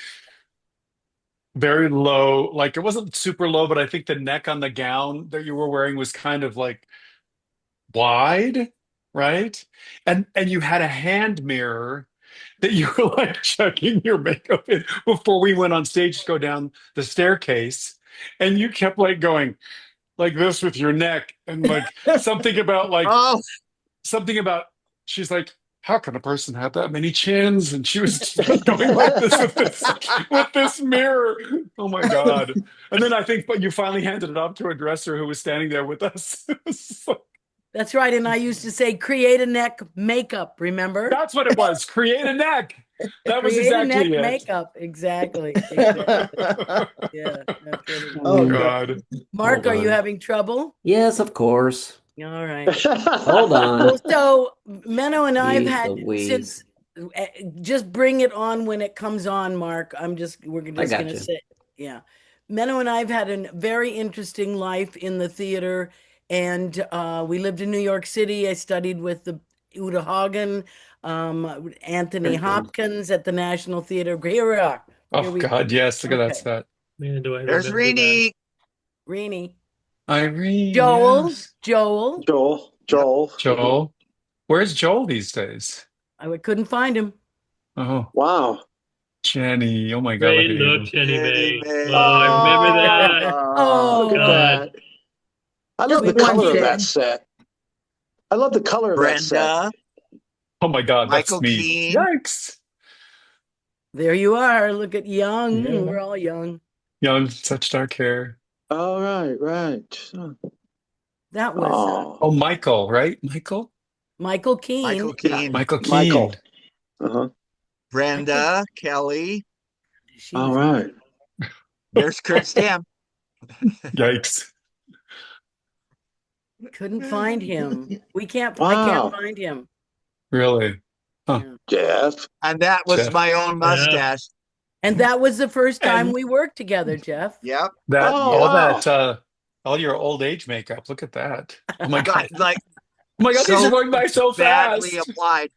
very low, like it wasn't super low, but I think the neck on the gown that you were wearing was kind of like wide, right? And you had a hand mirror that you were like checking your makeup in before we went on stage to go down the staircase, and you kept like going like this with your neck, and like something about like Oh, something about she's like, how can a person have that many chins? And she was going like this with this mirror. Oh my God. And then I think, but you finally handed it off to a dresser who was standing there with us. So That's right. And I used to say, create a neck makeup, remember? that's what it was. Create a neck. That was Create a exactly neck it. makeup. Exactly. Exactly. Yeah. That's what it is. Oh God. Mark, Hold are you on. having trouble? Yes, of course. All right. Hold on. Well, so Menno and I've Jeez had Louise. since just bring it on when it comes on, Mark. We're just gonna gotcha. say, yeah. Menno and I've had a very interesting life in the theater, and we lived in New York City. I studied with the Uta Hagen, Anthony Very cool. Hopkins at the National Theater. Here we are. Here Oh we God, yes. Look at that Okay. set. Man, do I there's remember that. Rini. Rini. Irene. Joel. yes. Joel. Joel. Joel. Where's Joel these days? I couldn't find him. Oh, Wow. Jenny. Oh my God. Great look at look, you. Jenny May. May. Oh, I remember that. Oh, Look at God. that. I love the Just color of one that did. set. I love the color of that set. Brenda. Oh my God, that's Michael me. Keane. Yikes. There you are. Look at young. Yeah. We're all young. Young, such dark hair. Oh, right. That was Oh. Oh, Michael, right? Michael? Michael Keane. Michael Keane. Michael Keane. Michael. Uh-huh. Brenda. Kelly. She All was- right. There's Kurt Stam. Yikes. Couldn't find him. I Wow. can't find him. Really? Huh. Jeff. And that was Jeff. my own mustache. And that was the first time And- we worked together, Jeff. Yep. That Oh, all wow. that all your old age makeup. Look at that. Oh my God. Got, like Oh my God, these so are going by so badly fast. applied.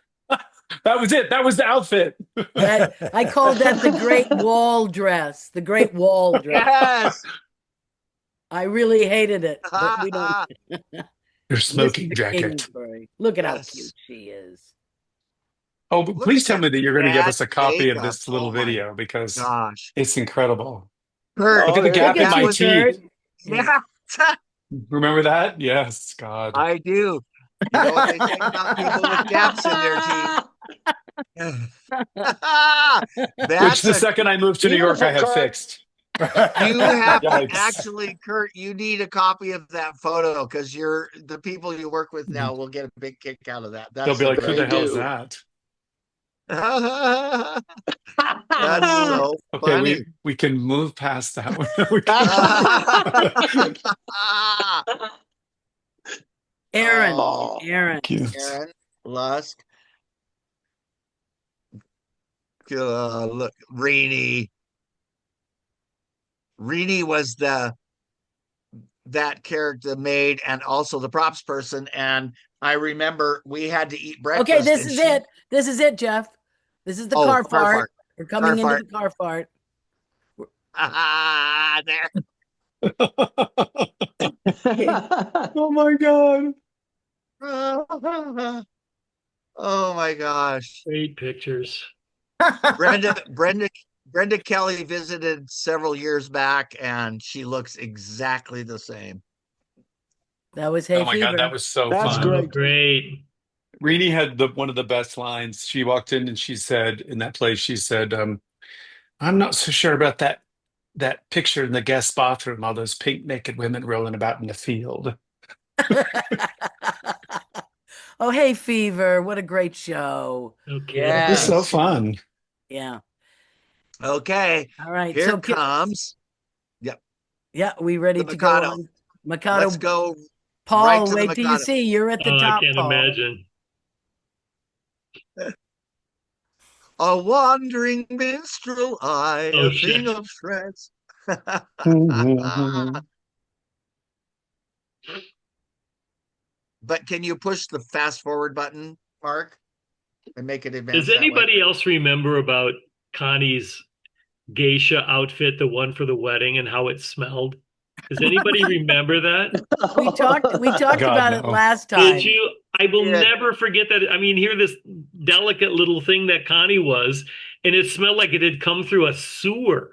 That was it. That was the outfit. I called that the Great Wall dress. The Great Wall dress. Yes. I really hated it, but we don't. Your smoking Mr. jacket. Kingsbury. Look at how Yes. cute she is. Oh, but Look please at tell me that you're going to give us a that copy of makeup. this little Oh my video because Gosh. it's incredible. Kurt, Look at the there gap you in go. my was- teeth. yeah, Remember that? Yes, God. I do. You know what they say about people with gaps in their teeth? Which That's the a, second I moved to New York, I have Beautiful, Kurt. fixed. you have to Yikes. actually, Kurt, you need a copy of that photo because the people you work with now will get a big kick out of that. They'll be like, who They the hell is do. that? That's so Okay, funny. we can move past that one. Aaron. Oh. Aaron. Cute. Aaron Lusk. Look, Rini. Rini was that character made and also the props person. And I remember we had to eat breakfast. Okay, this and is she- it. This is it, Jeff. This is the Oh, car car fart. fart. We're coming Car into the car fart. There. Oh my God. Oh my gosh. Great pictures. Brenda Kelly visited several years back and she looks exactly the same. That was hay Oh my fever. God, that was so That's fun. great. Great. Rini had one of the best lines. She walked in and she said, in that place, she said, I'm not so sure about that picture in the guest bathroom, all those pink naked women rolling about in the field. Oh, hay fever. What a great show. Okay. Yeah. It was so Yes. fun. Yeah. Okay, All right. here So comes. yeah, we ready the to go Mikado. on? Mikado. Let's go. Paul, right to the wait till you Mikado. see. You're at the Oh, I top, can't Paul. imagine. A wandering minstrel eye, Oh, a thing shit. of shreds. But can you push the fast forward button, Mark, and make it advance? Does that way? anybody else remember about Connie's geisha outfit, the one for the wedding, and how it smelled? Does anybody remember that? We talked God, about it no. last time. Did you? I will Yeah. never forget that. I mean, here this delicate little thing that Connie was, and it smelled like it had come through a sewer.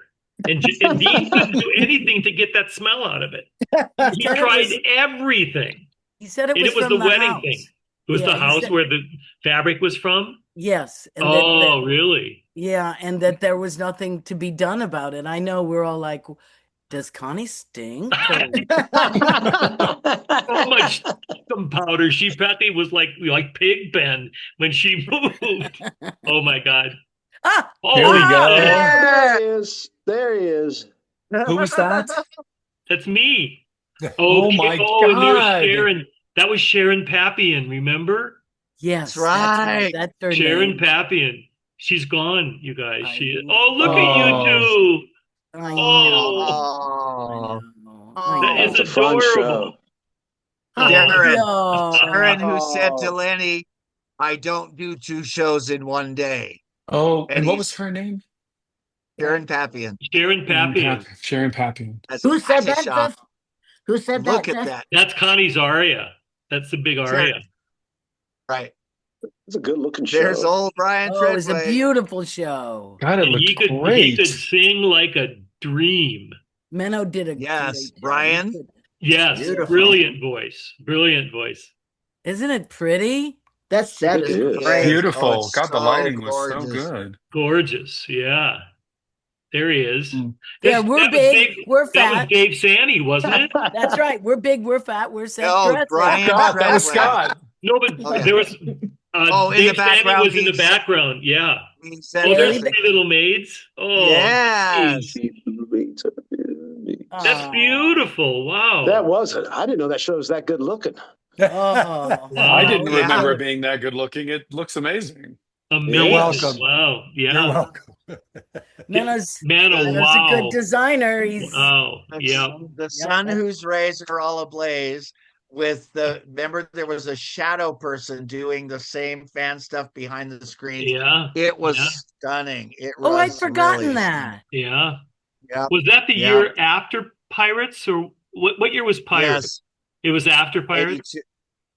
And Dean couldn't do anything to get that smell out of it. He said it tried was- everything. He said it And was, it was from the wedding house. thing. It was Yeah, the he house said- where the fabric was from. Yes. And Oh, really? yeah, and that there was nothing to be done about it. I know we're all like, does Connie stink? Or- So much talcum powder. She practically was like Pig Ben when she moved. Oh my God. Ah! Oh, Here we wow. go. There he is. There he is. Who was that? That's me. Oh my and there's God. Sharon. That was Sharon Pappian, remember? Yes, That's right. That's her Sharon name. Pappian. She's gone, you guys. I She. know. Oh, look at you two. I Oh. know. Oh. That is It's a fun adorable. show. Darren. Oh, Sharon, who said to Oh. Lenny, I don't do 2 shows in one day. Oh, and what he's- was her name? Sharon Pappian. Sharon Pappian. Sharon Pappian. That's Who said a that, shot. Jeff? Who said that? Look at Jeff? that. That's Connie's aria. That's the big aria. Right. It's a good looking show. There's old Brian Oh, it was a Treadway. beautiful show. God, it And looked he could great. sing like a dream. Menno did a Yes, great job. Brian. He could- Yes, Beautiful. brilliant voice. Brilliant voice. Isn't it pretty? That set It is is. great. Beautiful. Oh, it's God, the so lighting was so gorgeous. good. Gorgeous. Yeah. There he is. Mm. Yeah, This- we're that was big, Dave- we're That fat. was Dave Sanny, wasn't it? That's right. We're big, we're fat, we're set. Oh, dressed. Brian God, that was Treadway. Scott. No, but Oh, yeah. there was. Oh, in Dave the background Sanny was in the being- background. Yeah. Being Oh, said there's that- 3 Little Maids. Oh, Yes. geez. Aw. That's beautiful. Wow. That was it. I didn't know that show was that good looking. Oh, I didn't yeah. remember it being that good looking. It looks amazing. Amazing. welcome. Wow. Yeah. You're welcome. Mano's Mano, Mano's a good wow. designer. He's Wow. Yeah. The sun whose rays are all ablaze with remember there was a shadow person doing the same fan stuff behind the screens. Yeah. It was Yeah. stunning. It Oh, I'd was forgotten really that. Yeah. Yeah. Was that the Yeah. year after Pirates, or what year was Pirates? Yes. It was after Pirates?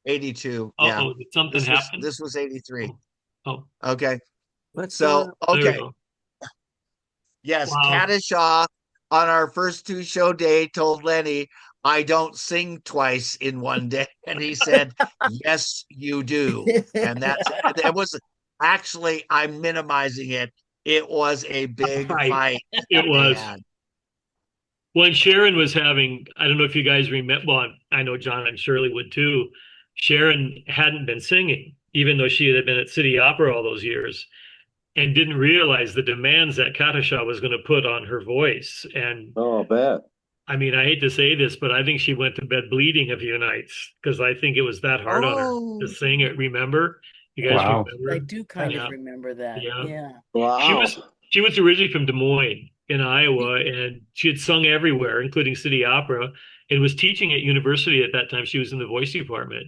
82. Yeah. Uh-oh, did something happen? This was 83. Oh, Okay. What's So, there we okay. go. Yes, Wow. Caddishaw on our first two show day told Lenny, I don't sing twice in one day. And he said, yes, you do. And that was actually, I'm minimizing it. It was a big Fight. fight. It was. Man. When Sharon was having, I don't know if you guys remember, well, I know John and Shirley would too. Sharon hadn't been singing, even though she had been at City Opera all those years, and didn't realize the demands that Katasha was going to put on her voice. And Oh, bet. I mean, I hate to say this, but I think she went to bed bleeding a few nights because I think it was that hard on her to sing it. Remember? You guys Wow. remember? I do kind Yeah. of remember that. Yeah. Yeah. Wow. She was originally from Des Moines in Iowa, and she had sung everywhere, including City Opera, and was teaching at university at that time. She was in the voice department.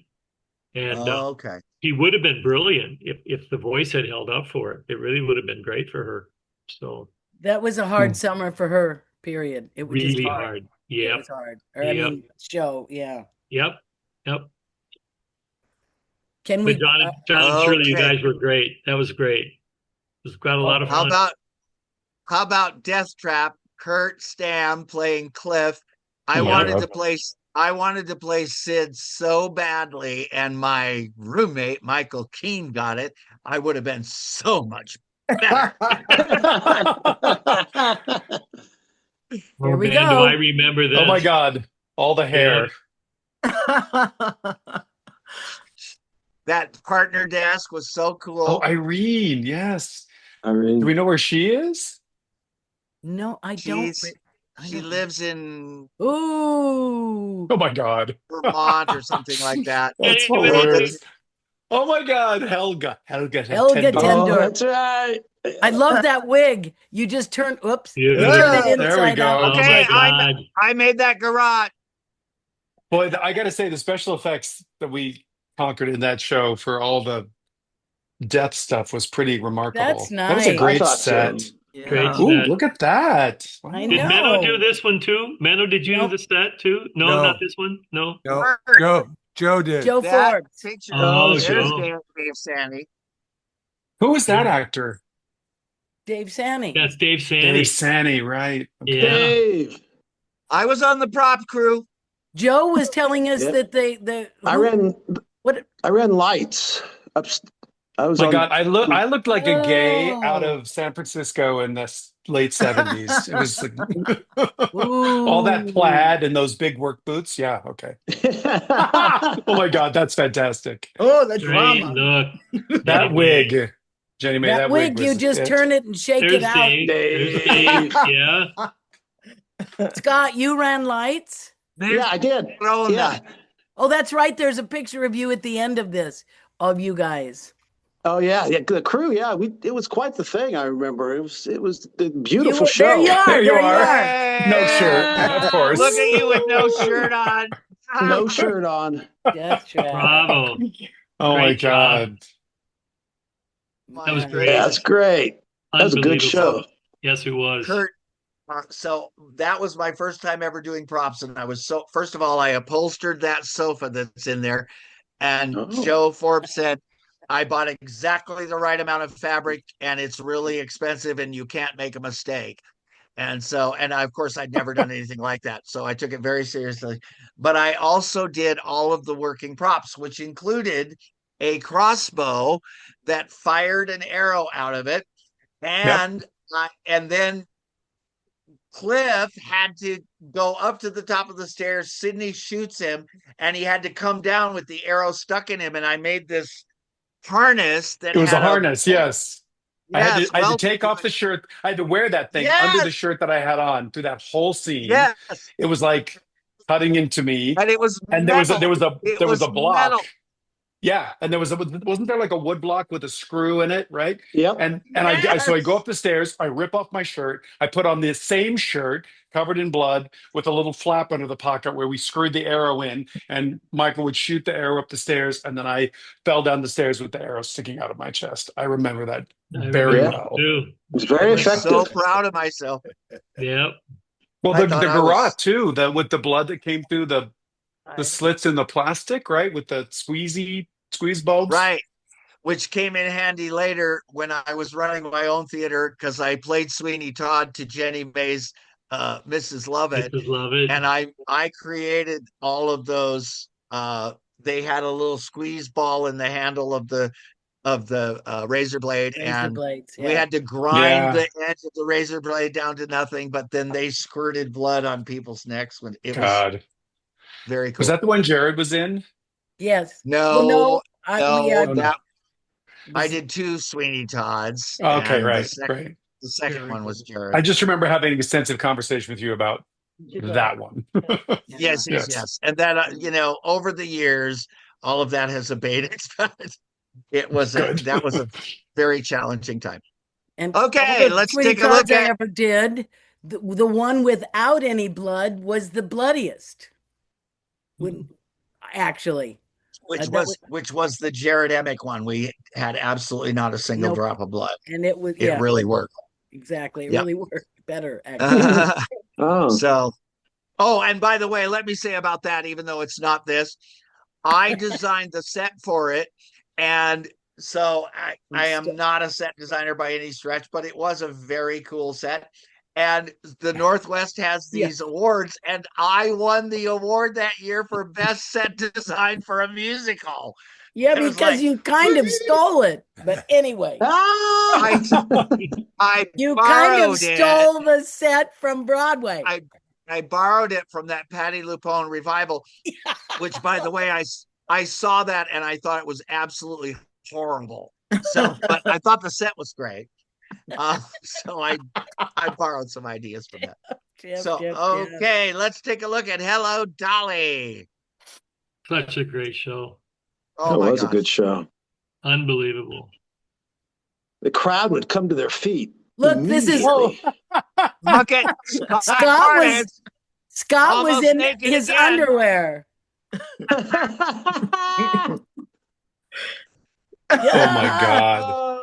And Okay. she would have been brilliant if the voice had held up for it. It really would have been great for her. So That was a hard summer for her, period. It was just really hard. hard. It Yep. was hard. Or, I Yep. mean, show, yeah. Yep. Yep. Can we But John and Shirley, you Okay. guys were great. That was great. It was got a lot of How fun. about Death Trap, Kurt Stam playing Cliff? I Yeah. wanted to play Sid so badly, and my roommate Michael Keane got it. I would have been so much better. Here we Man, do go. I remember this? Oh my God. All the hair. That partner desk was so cool. Oh, Irene. Yes. I mean, Do we know where she is? No, I don't. She's- I She don't- lives in Ooh. Oh my God. Vermont or something like that. That's It was on hilarious. Oh my God. Helga. Helga Tendor. Tendor. oh, that's right. I love that wig. You just turn, oops. Yeah. You turn it There we inside go. out. Oh Okay, my God. I made that garage. Boy, I got to say, the special effects that we conquered in that show for all the death stuff was pretty remarkable. That's That was a nice. great I thought set. so. Great Yeah. Ooh, set. look at that. Wow. I Did know. Mano do this one too? Mano, did you Nope. do the set too? No, No. not this one. No. No, Joe did. Joe That Forbes. picture. Oh, There's Joe. Dave Sandy. Who was that actor? Dave Sanny. That's Dave Sandy. Dave Sanny, right. Okay. Yeah. Dave. I was on the prop crew. Joe was telling us Yeah. that I ran what lights. I was Oh my on. God, I looked like a gay Oh. out of San Francisco in the late 70s. It was like Ooh. all that plaid and those big work boots. Yeah, okay. Oh my God, that's fantastic. Oh, the Great drama. look. That Anyway, wig, Jenny Mae, That wig, you was just it. turn it and shake There's it out. Dave. There's Dave. Yeah. Scott, you ran lights? Yeah, I did. Throwing Yeah. that. Oh, that's right. There's a picture of you at the end of this, of you guys. Oh yeah, yeah. The crew, yeah. It was quite the thing. I remember it was a beautiful You- show. There you are. There you There you are. are. No shirt, of course. Look at you with no shirt on. No shirt on. That's right. Bravo. Oh my Great job. God. That was great. Yeah, that's great. That was a good show. Yes, it was. Kurt, so that was my first time ever doing props, and I was so. First of all, I upholstered that sofa that's in there, and Oh. Joe Forbes said, "I bought exactly the right amount of fabric, and it's really expensive, and you can't make a mistake." And so, and of course, I'd never done anything like that, so I took it very seriously. But I also did all of the working props, which included a crossbow that fired an arrow out of it, and then Cliff had to go up to the top of the stairs. Sydney shoots him, and he had to come down with the arrow stuck in him. And I made this harness that It was a had harness, yes. I had to well, take off the shirt. I had to wear that thing Yes. under the shirt that I had on through that whole scene. Yes, It was like cutting into me, And it was and metal. there was was a block. metal. Yeah, and wasn't there like a wood block with a screw in it, right? Yep. And so I go up the stairs, I rip off my shirt, I put on the same shirt covered in blood with a little flap under the pocket where we screwed the arrow in, and Michael would shoot the arrow up the stairs, and then I fell down the stairs with the arrow sticking out of my chest. I remember that very remember well. too. It was very I was effective. so proud of myself. Yep. Well, I the thought I garrote was- too, with the blood that came through the slits in the plastic, right? With the squeeze bulbs. Right. Which came in handy later when I was running my own theater, because I played Sweeney Todd to Jenny May's Mrs. Lovett. Mrs. Lovett. And I created all of those. They had a little squeeze ball in the handle of the razor blade, Razor and blades. we Yeah. had to grind Yeah. the edge of the razor blade down to nothing, but then they squirted blood on people's necks when it was God. very cool. Was that the one Jared was in? Yes. No, Well, no, no, we that I was- did 2 Sweeney Todds. Okay, and right, The right. second one was Jared. I just remember having an extensive conversation with you about that one. Yes. Yes. And that, over the years, all of that has abated. But that was a very challenging time. And Okay, all the let's Sweeney take a look Todds I at- ever did. The one without any blood was the bloodiest. When actually, Which was the Jared Emick one. We had absolutely not a single Nope. drop of blood. and it was It really worked. exactly. It Yeah. really worked better actually. Oh, So, and by the way, let me say about that, even though it's not this, I designed the set for it. And so I am not a set designer by any stretch, but it was a very cool set. And the Northwest has these awards, and I won the award that year for best set design for a musical. Yeah, It was because like- you kind of stole it. But anyway, ah! I you kind of borrowed it. stole the set from Broadway. I borrowed it from that Patti LuPone revival, which, by the way, I saw that and I thought it was absolutely horrible. So, but I thought the set was great. So I borrowed some ideas from that. Yep, So, yep, yep. okay, let's take a look at Hello, Dolly. Such a great show. Oh That my was a gosh. good show. Unbelievable. The crowd would come to their feet. Look, this is immediately. Look at Scott Scott was Almost in naked his again. underwear. Oh my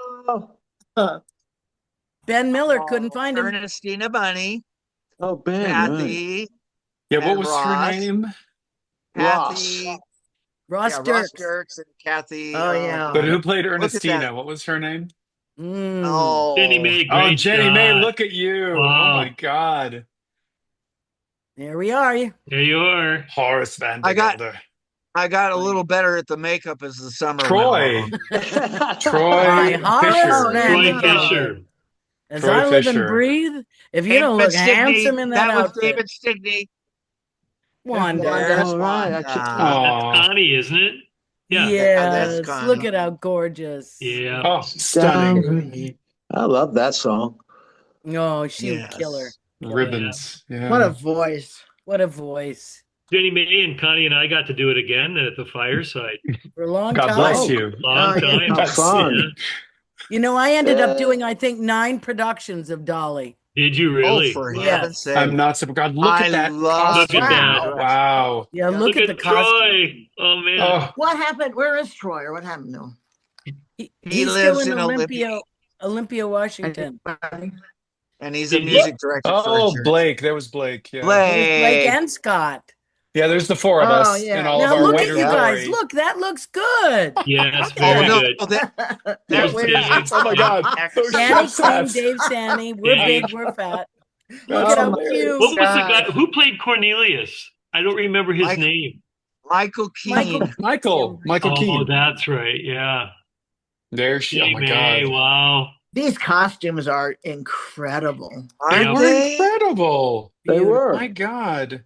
God. Ben Miller couldn't find him. Ernestina Bunny, Oh, Ben. Right. Kathy, Yeah, what And was Ross. her name? Kathy, Ross Ross Dirks. Dirks, and Kathy. Oh, yeah. But who played at Ernestina? that. What was her name? Mm. Oh, Jenny May, Oh, great Jenny May, shot. look at you. Wow. Oh my God. There we are. There you are. Horace Van I der got- Velde. I got a little better at the makeup as the summer Troy. went By Troy Horace Fisher. Van Troy der Velde. Fisher. As Troy I live Fisher. and breathe, if you David don't look Stickney. handsome in that was outfit, David Stickney. Wanda. That's Oh, right. I Wanda. can't- Aw. That's Connie, isn't it? Yeah. Yes, that's Connie. look at how gorgeous. Yeah. Oh, stunning. I love that song. Oh, she would Yes. kill her. Ribbons. Yeah. What a voice. What a voice. Jenny May and Connie and I got to do it again at the fireside. For a long God time. bless you. Long Oh, yeah. time. How fun. Yeah. You know, I ended up Yeah. doing, I think, 9 productions of Dolly. Did you really? Oh, for Yes. heaven's sake. I'm not surprised. God, look I at that love costume. Look at that. Wow. Yeah, look, Look at the costume. Troy. Oh man. Oh, What happened? Where is Troy? Or what happened to him? He's lives still in in Olympia, Washington. And he's a Did you- music director. for oh, a church. Blake. There was Blake. Yeah. Blake Blake. and Scott. Yeah, there's the 4 of Oh, us yeah. in all Now of our look at wonder you guys. glory. Look, that looks good. Yes, Oh, very no. good. That There's way- Dave. Oh my God. Those Danny chef's King, hats. Dave Sanny. We're Yeah. big, we're fat. Look That's at how hilarious. cute. What was the guy God. who played Cornelius? I don't remember his Mike- name. Michael Keane. Michael- Michael Oh, Keane. that's right. Yeah. There she. Oh Jenny my May, God. wow. These costumes are incredible. They Aren't were they? incredible. They were. My God.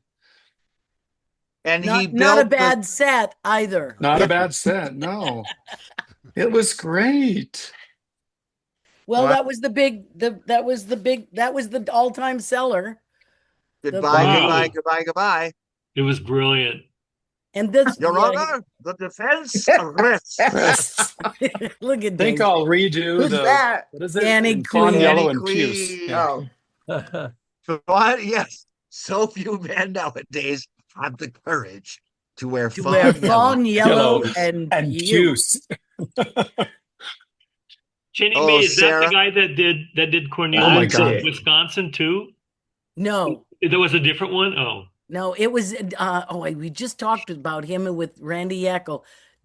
And he Not, built not a the- bad set either. Not a bad set. No. It was great. Well, What? that was the all-time seller. Goodbye, Wow. goodbye, goodbye, goodbye. It was brilliant. And this, Your yeah, Honor, the defense arrests look at Think Dave. I'll redo Who's the that? what is it? Danny In Fawn, Queen. Yellow, Danny and Puce. Queen. Yeah. Oh, What? Yes. So few men nowadays have the courage to wear To wear fawn fawn yellow Yellow and and puce. Puce. Jenny Oh, May, is that Sarah. the guy that did Cornelius Oh my in God. Wisconsin too? No, There was a different one? Oh. no, it was we just talked about him with Randy Yackel.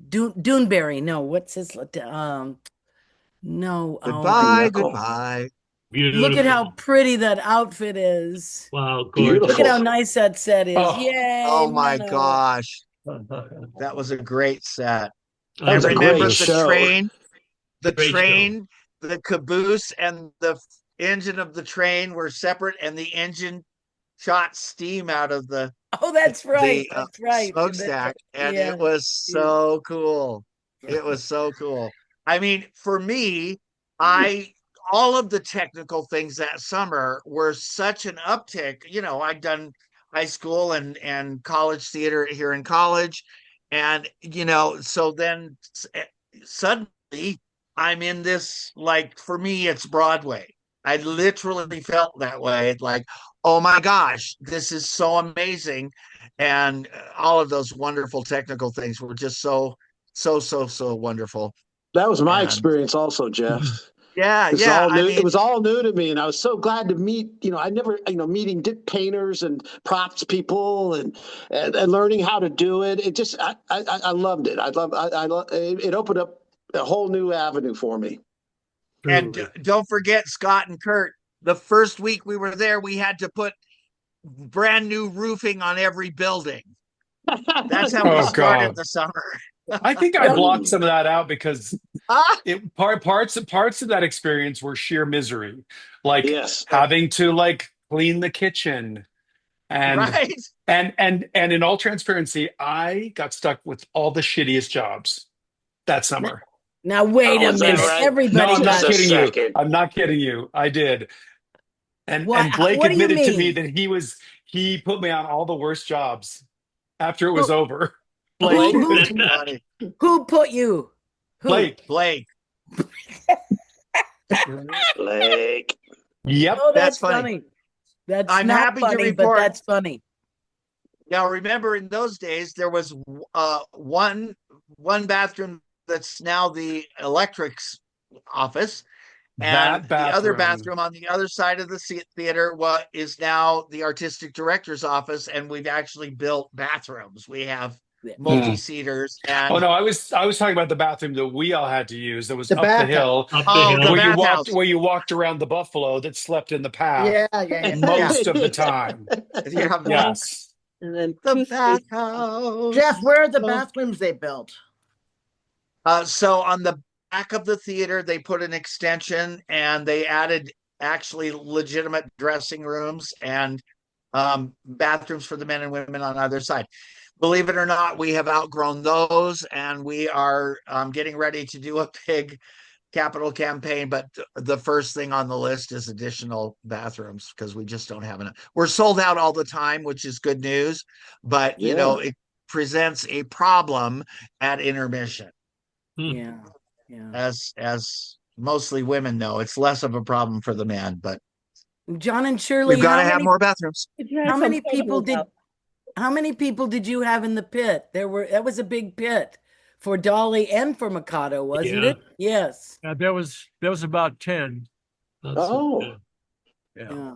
Duneberry. No, what's his no, oh my Goodbye, God. goodbye. Beautiful. Look at how pretty that outfit is. Wow, gorgeous. Beautiful. Look at how nice that set is. Oh. Yay. Oh my Mono. gosh. That was a great set. That was I a remember great the show. train, Great show. the caboose and the engine of the train were separate, and the engine shot steam out of the Oh, that's right. the That's right. smokestack, and Yeah. it was so cool. It was so cool. I mean, for me, all of the technical things that summer were such an uptick. You know, I'd done high school and college theater here in college, and you know, so then suddenly I'm in this, like, for me, it's Broadway. I literally felt that way. Like, oh my gosh, this is so amazing. And all of those wonderful technical things were just so wonderful. That was my And- experience also, Jeff. Yeah, It's yeah. all new. I mean, It was all new to me, and I was so glad to meet. You know, I never, meeting painters and props people, and learning how to do it. It just, I loved it. I love it. Opened up a whole new avenue for me. and Truly. don't forget Scott and Kurt. The first week we were there, we had to put brand new roofing on every building. That's how we Oh, started God. the summer. I think I blocked some of that out because Ah, parts of that experience were sheer misery, like Yes. having to like clean the kitchen, and right. and in all transparency, I got stuck with all the shittiest jobs that summer. Now wait Oh, a is that minute. right? Everybody No, I'm not Just a got kidding you. second. I'm not kidding you. I did. And What- Blake what do you admitted to me mean? that he put me on all the worst jobs after it was over. Blake, Blake, That's funny. who put you? Who? Blake. Blake. Yep. Oh, That's that's funny. funny. That's I'm not happy to funny, but report- that's funny. Now, remember, in those days, there was one bathroom that's now the electrics office, and That the other bathroom. bathroom on the other side of the theater is now the artistic director's office, and we've actually built bathrooms. We have Yeah. multi-seaters, and Oh no, I was talking about the bathroom that we all had to use that was The up the bathhouse. hill, Up the Oh, hill. the where bathhouse. you walked around the buffalo that slept in the path yeah. most of the time. Yeah, Yes. And then the Puce bathhouse. Jeff, where are the bathrooms they built? So on the back of the theater, they put an extension, and they added actually legitimate dressing rooms and bathrooms for the men and women on either side. Believe it or not, we have outgrown those, and we are getting ready to do a big capital campaign. But the first thing on the list is additional bathrooms, because we just don't have enough. We're sold out all the time, which is good news, but you know, it presents a problem at intermission. Yeah. Yeah. As mostly women know, it's less of a problem for the men, but John and Shirley, we've got to how have many, more bathrooms. how many people did you have in the pit? That was a big pit for Dolly and for Mikado, wasn't Yeah. it? Yes. There was about 10. Oh. Yeah. Yeah.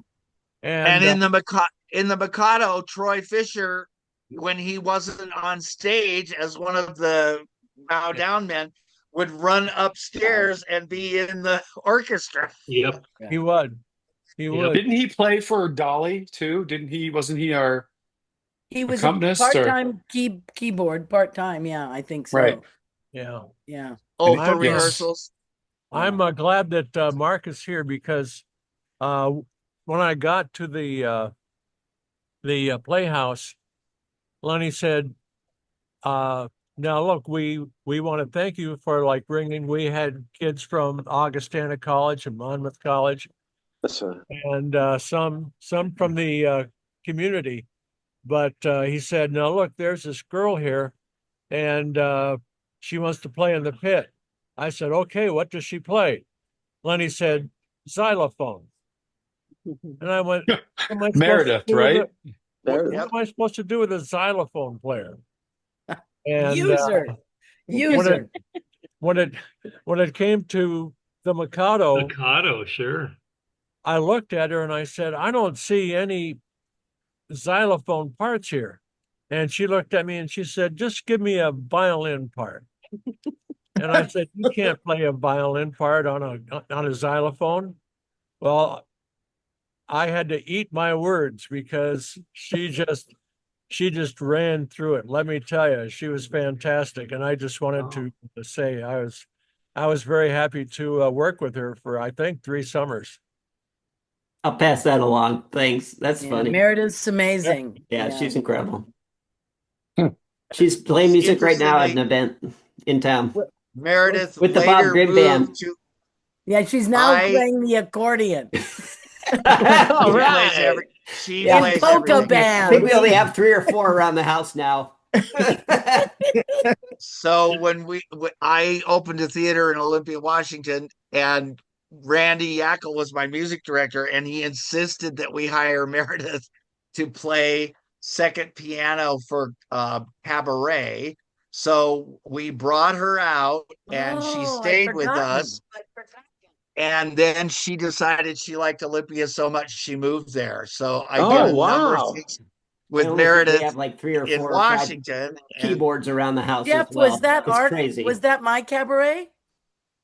And in the Mikado, Troy Fisher, when he wasn't on stage as one of the bow down men, would run upstairs and be in the orchestra. Yep. He would. He Yeah. would. Didn't he play for Dolly too? Wasn't he our He was a accompanist, or- part-time keyboard, part-time. Yeah, I think so. Right. Yeah. Yeah. Oh, And for yes. rehearsals. I'm glad that Mark is here because when I got to the Playhouse, Lenny said, "Now look, we want to thank you for like bringing. We had kids from Augustana College and Monmouth College, That's a, and some from the community, but he said, "No, look, there's this girl here, and she wants to play in the pit." I said, "Okay, what does she play?" Lenny said, "Xylophone." And I went, "What am I supposed to Meredith, do with right? what am I supposed to do with a xylophone player?" And User. when User. when it came to the Mikado, Mikado, sure. I looked at her and I said, "I don't see any xylophone parts here." And she looked at me and she said, "Just give me a violin part." And I said, "You can't play a violin part on a xylophone." Well, I had to eat my words because she just ran through it. Let me tell you, she was fantastic. And I just wanted to say I was very happy to work with her for, I think, 3 summers. I'll pass that along. Thanks. That's Yeah, funny. Meredith's amazing. Yeah, she's incredible. Hmm. She's playing It's music right now at an interesting event in town Meredith with the Bob later Grimm band. moved to Yeah, she's now I- playing the accordion. All she right. plays every she Yeah. plays Polka everything. band. I think we only have 3 or 4 around the house now. So when I opened a theater in Olympia, Washington, and Randy Yackel was my music director, and he insisted that we hire Meredith to play second piano for Cabaret. So we brought her out, and she Oh, I'd stayed with forgotten. us. And then she decided she liked Olympia so much she moved there. So I Oh, did a number wow. of things I with only think we Meredith have like 3 or in 4 or 5 Washington. And keyboards around the house Jeff, as well. was that It's art? crazy. Was that my cabaret?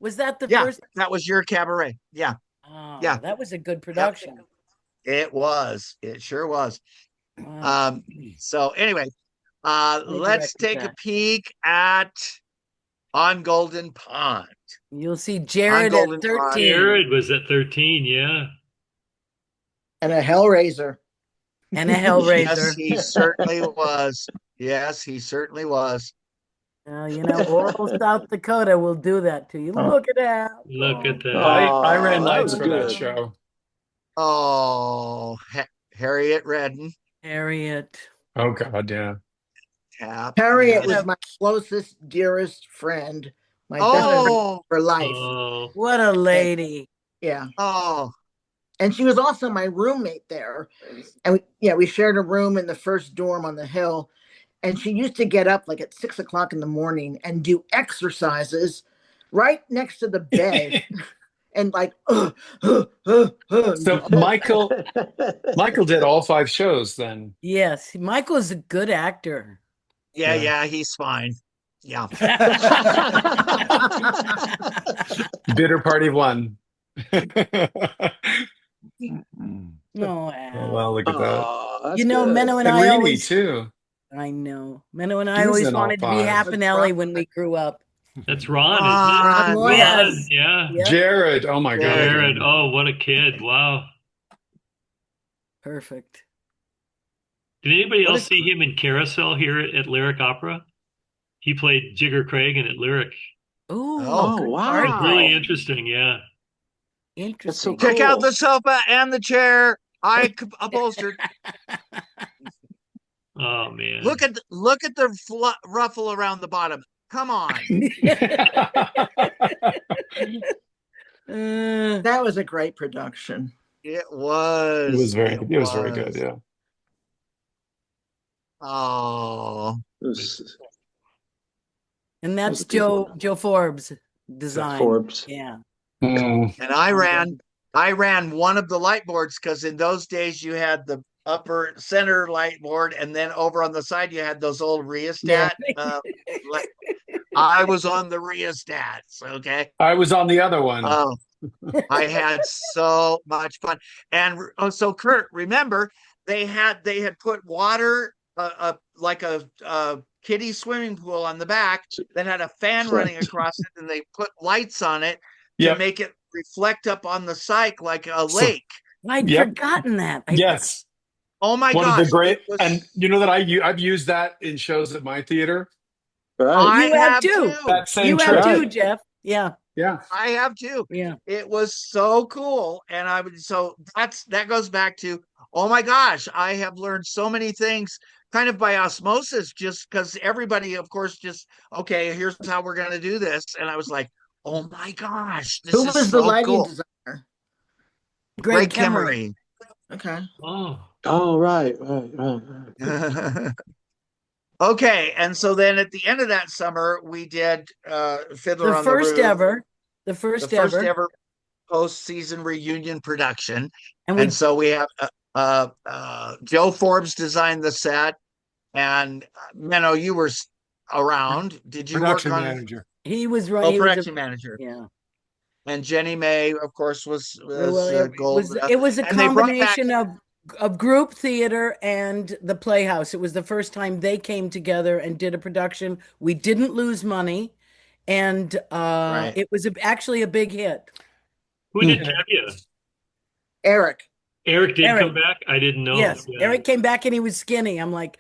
Was that the yeah, first? that was your Cabaret. Yeah, Oh, Yeah. that was a good production. it was. It sure was. Wow. So anyway, I let's directed take a that. peek at On Golden Pond. You'll see Jared Golden at Pond. 13. Jared was at 13, yeah. And a Hellraiser. And a Yes, Hellraiser. he certainly was. Yes, he certainly was. You know, Oral, South Dakota will do that to you. Look at that. Look at that. I ran that lights was for that good. show. Oh, Harriet Redden. Harriet. Oh God, yeah. Tap. Harriet yes. was my closest, dearest friend, my best friend Oh, for life. Oh, What a lady. Yeah. oh, And she was also my roommate there. And we shared a room in the first dorm on the hill. And she used to get up like at 6 o'clock in the morning and do exercises right next to the bed. And like, So Michael did all 5 shows then. Yes, Michael's a good actor. yeah, he's fine. Yeah. Bitter Party 1. No, Oh, well, look at that. Oh, that's you know, good. Menno and And I Rini always. too. I know. Menno and He I was always in all wanted to be 5. half an Ellie when we grew up. that's Ron, Ron, isn't it? yes. Ron, yeah. Yep. Jared, oh my God. Jared, oh, what a kid. Wow. Perfect. Did anybody What else a- see him in Carousel here at Lyric Opera? He played Jigger Cragen at Lyric. Ooh, Oh, good wow. part. It's really interesting, yeah. Interesting. cool. Check out the sofa and the chair I upholstered. Oh man. Look at the ruffle around the bottom. Come on. that was a great production. It was. It was very good, yeah. Oh, It was And that's was a good Joe Forbes design. Forbes. Yeah. Mm. and I ran one of the light boards because in those days you had the upper center light board, and then over on the side you had those old rheostat. I was on the rheostats. Okay. I was on the other one. Oh, I had so much fun. And so Kurt, remember they had put water, like a kiddie swimming pool on the back that had a fan running across it, and they put lights on it to Yep. make it reflect up on the cyc like a lake. I'd Yep. forgotten that. Yes. Oh my One gosh. of the great, it was- and you know that I've used that in shows at my theater. Right. I You have have too. too. That same You trick. have too, Jeff. Yeah. Yeah. I have too. Yeah. It was so cool. And that goes back to, oh my gosh, I have learned so many things kind of by osmosis, just because everybody, of course, just, okay, here's how we're going to do this. And I was like, oh my gosh, this Who is was the so lighting cool. designer? Greg Kemery. Okay. Oh, Oh, right. Okay. And so then at the end of that summer, we did Fiddler The on the Roof. first ever. The The first first ever. ever post-season reunion production. And we And so we have Joe Forbes designed the set, and Menno, you were around. Did you Production work on manager. he was right. Oh, He was production manager. yeah. And Jenny May, of course, was Well, gold. it was a And they brought back- combination of group theater and the Playhouse. It was the first time they came together and did a production. We didn't lose money, and Right. it was actually a big hit. who did Tevye? Eric. Eric did Eric. come back. I didn't know. Yes, Yeah. Eric came back and he was skinny. I'm like,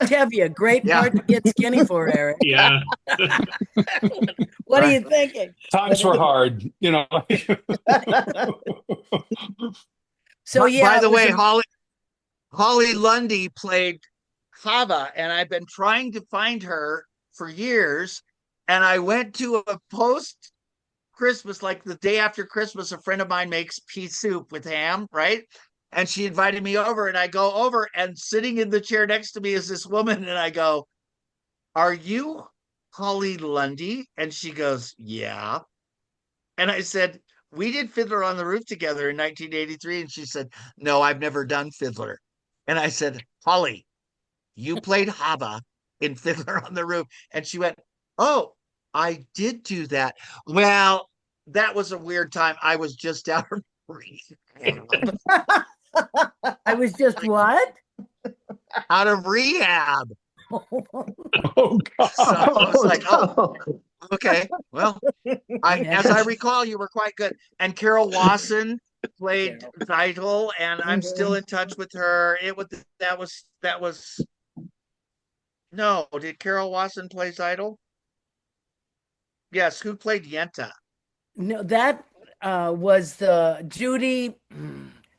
Tevye, great Yeah. part to get skinny for, Eric. Yeah. What are Right. you thinking? Times were hard, you know. So yeah. By it the was way, a- Holly Lundy played Hava, and I've been trying to find her for years. And I went to a post Christmas, like the day after Christmas, a friend of mine makes pea soup with ham, right? And she invited me over, and I go over, and sitting in the chair next to me is this woman, and I go, "Are you Holly Lundy?" And she goes, "Yeah." And I said, "We did Fiddler on the Roof together in 1983." And she said, "No, I've never done Fiddler." And I said, "Holly, you played Hava in Fiddler on the Roof." And she went, "Oh, I did do that." Well, that was a weird time. I was just out of rehab. I was just what? Out of rehab. Oh God. So I was like, oh, no. okay. Well, as I recall, you were quite good. And Carol Wasson played Zeidel, and I'm still in touch with her. That was no. Did Carol Wasson play Zeidel? Yes. Who played Yenta? No, that was the Judy.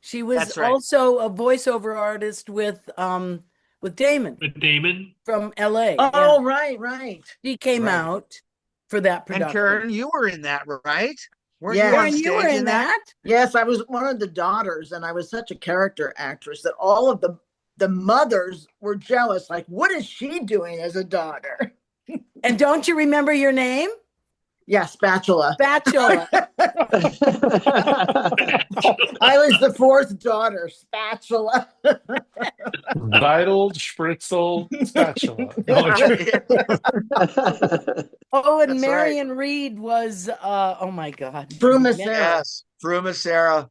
She was That's right. also a voiceover artist with Damon With Damon. from LA. Oh, Yeah. right. She came Right. out for that And production. Karen, you were in that, right? Weren't Yeah. you on Karen, you were stage in that? Yes, I was one of the daughters, and I was such a character actress that all of the mothers were jealous. Like, what is she doing as a daughter? And don't you remember your name? Yeah, spatula. Spatula. I was the fourth daughter, spatula. Vital, Spritzel, spatula. Oh, and That's Marion Reed was oh my God. Bruma Yeah. Sarah. Yes, Fruma Sarah.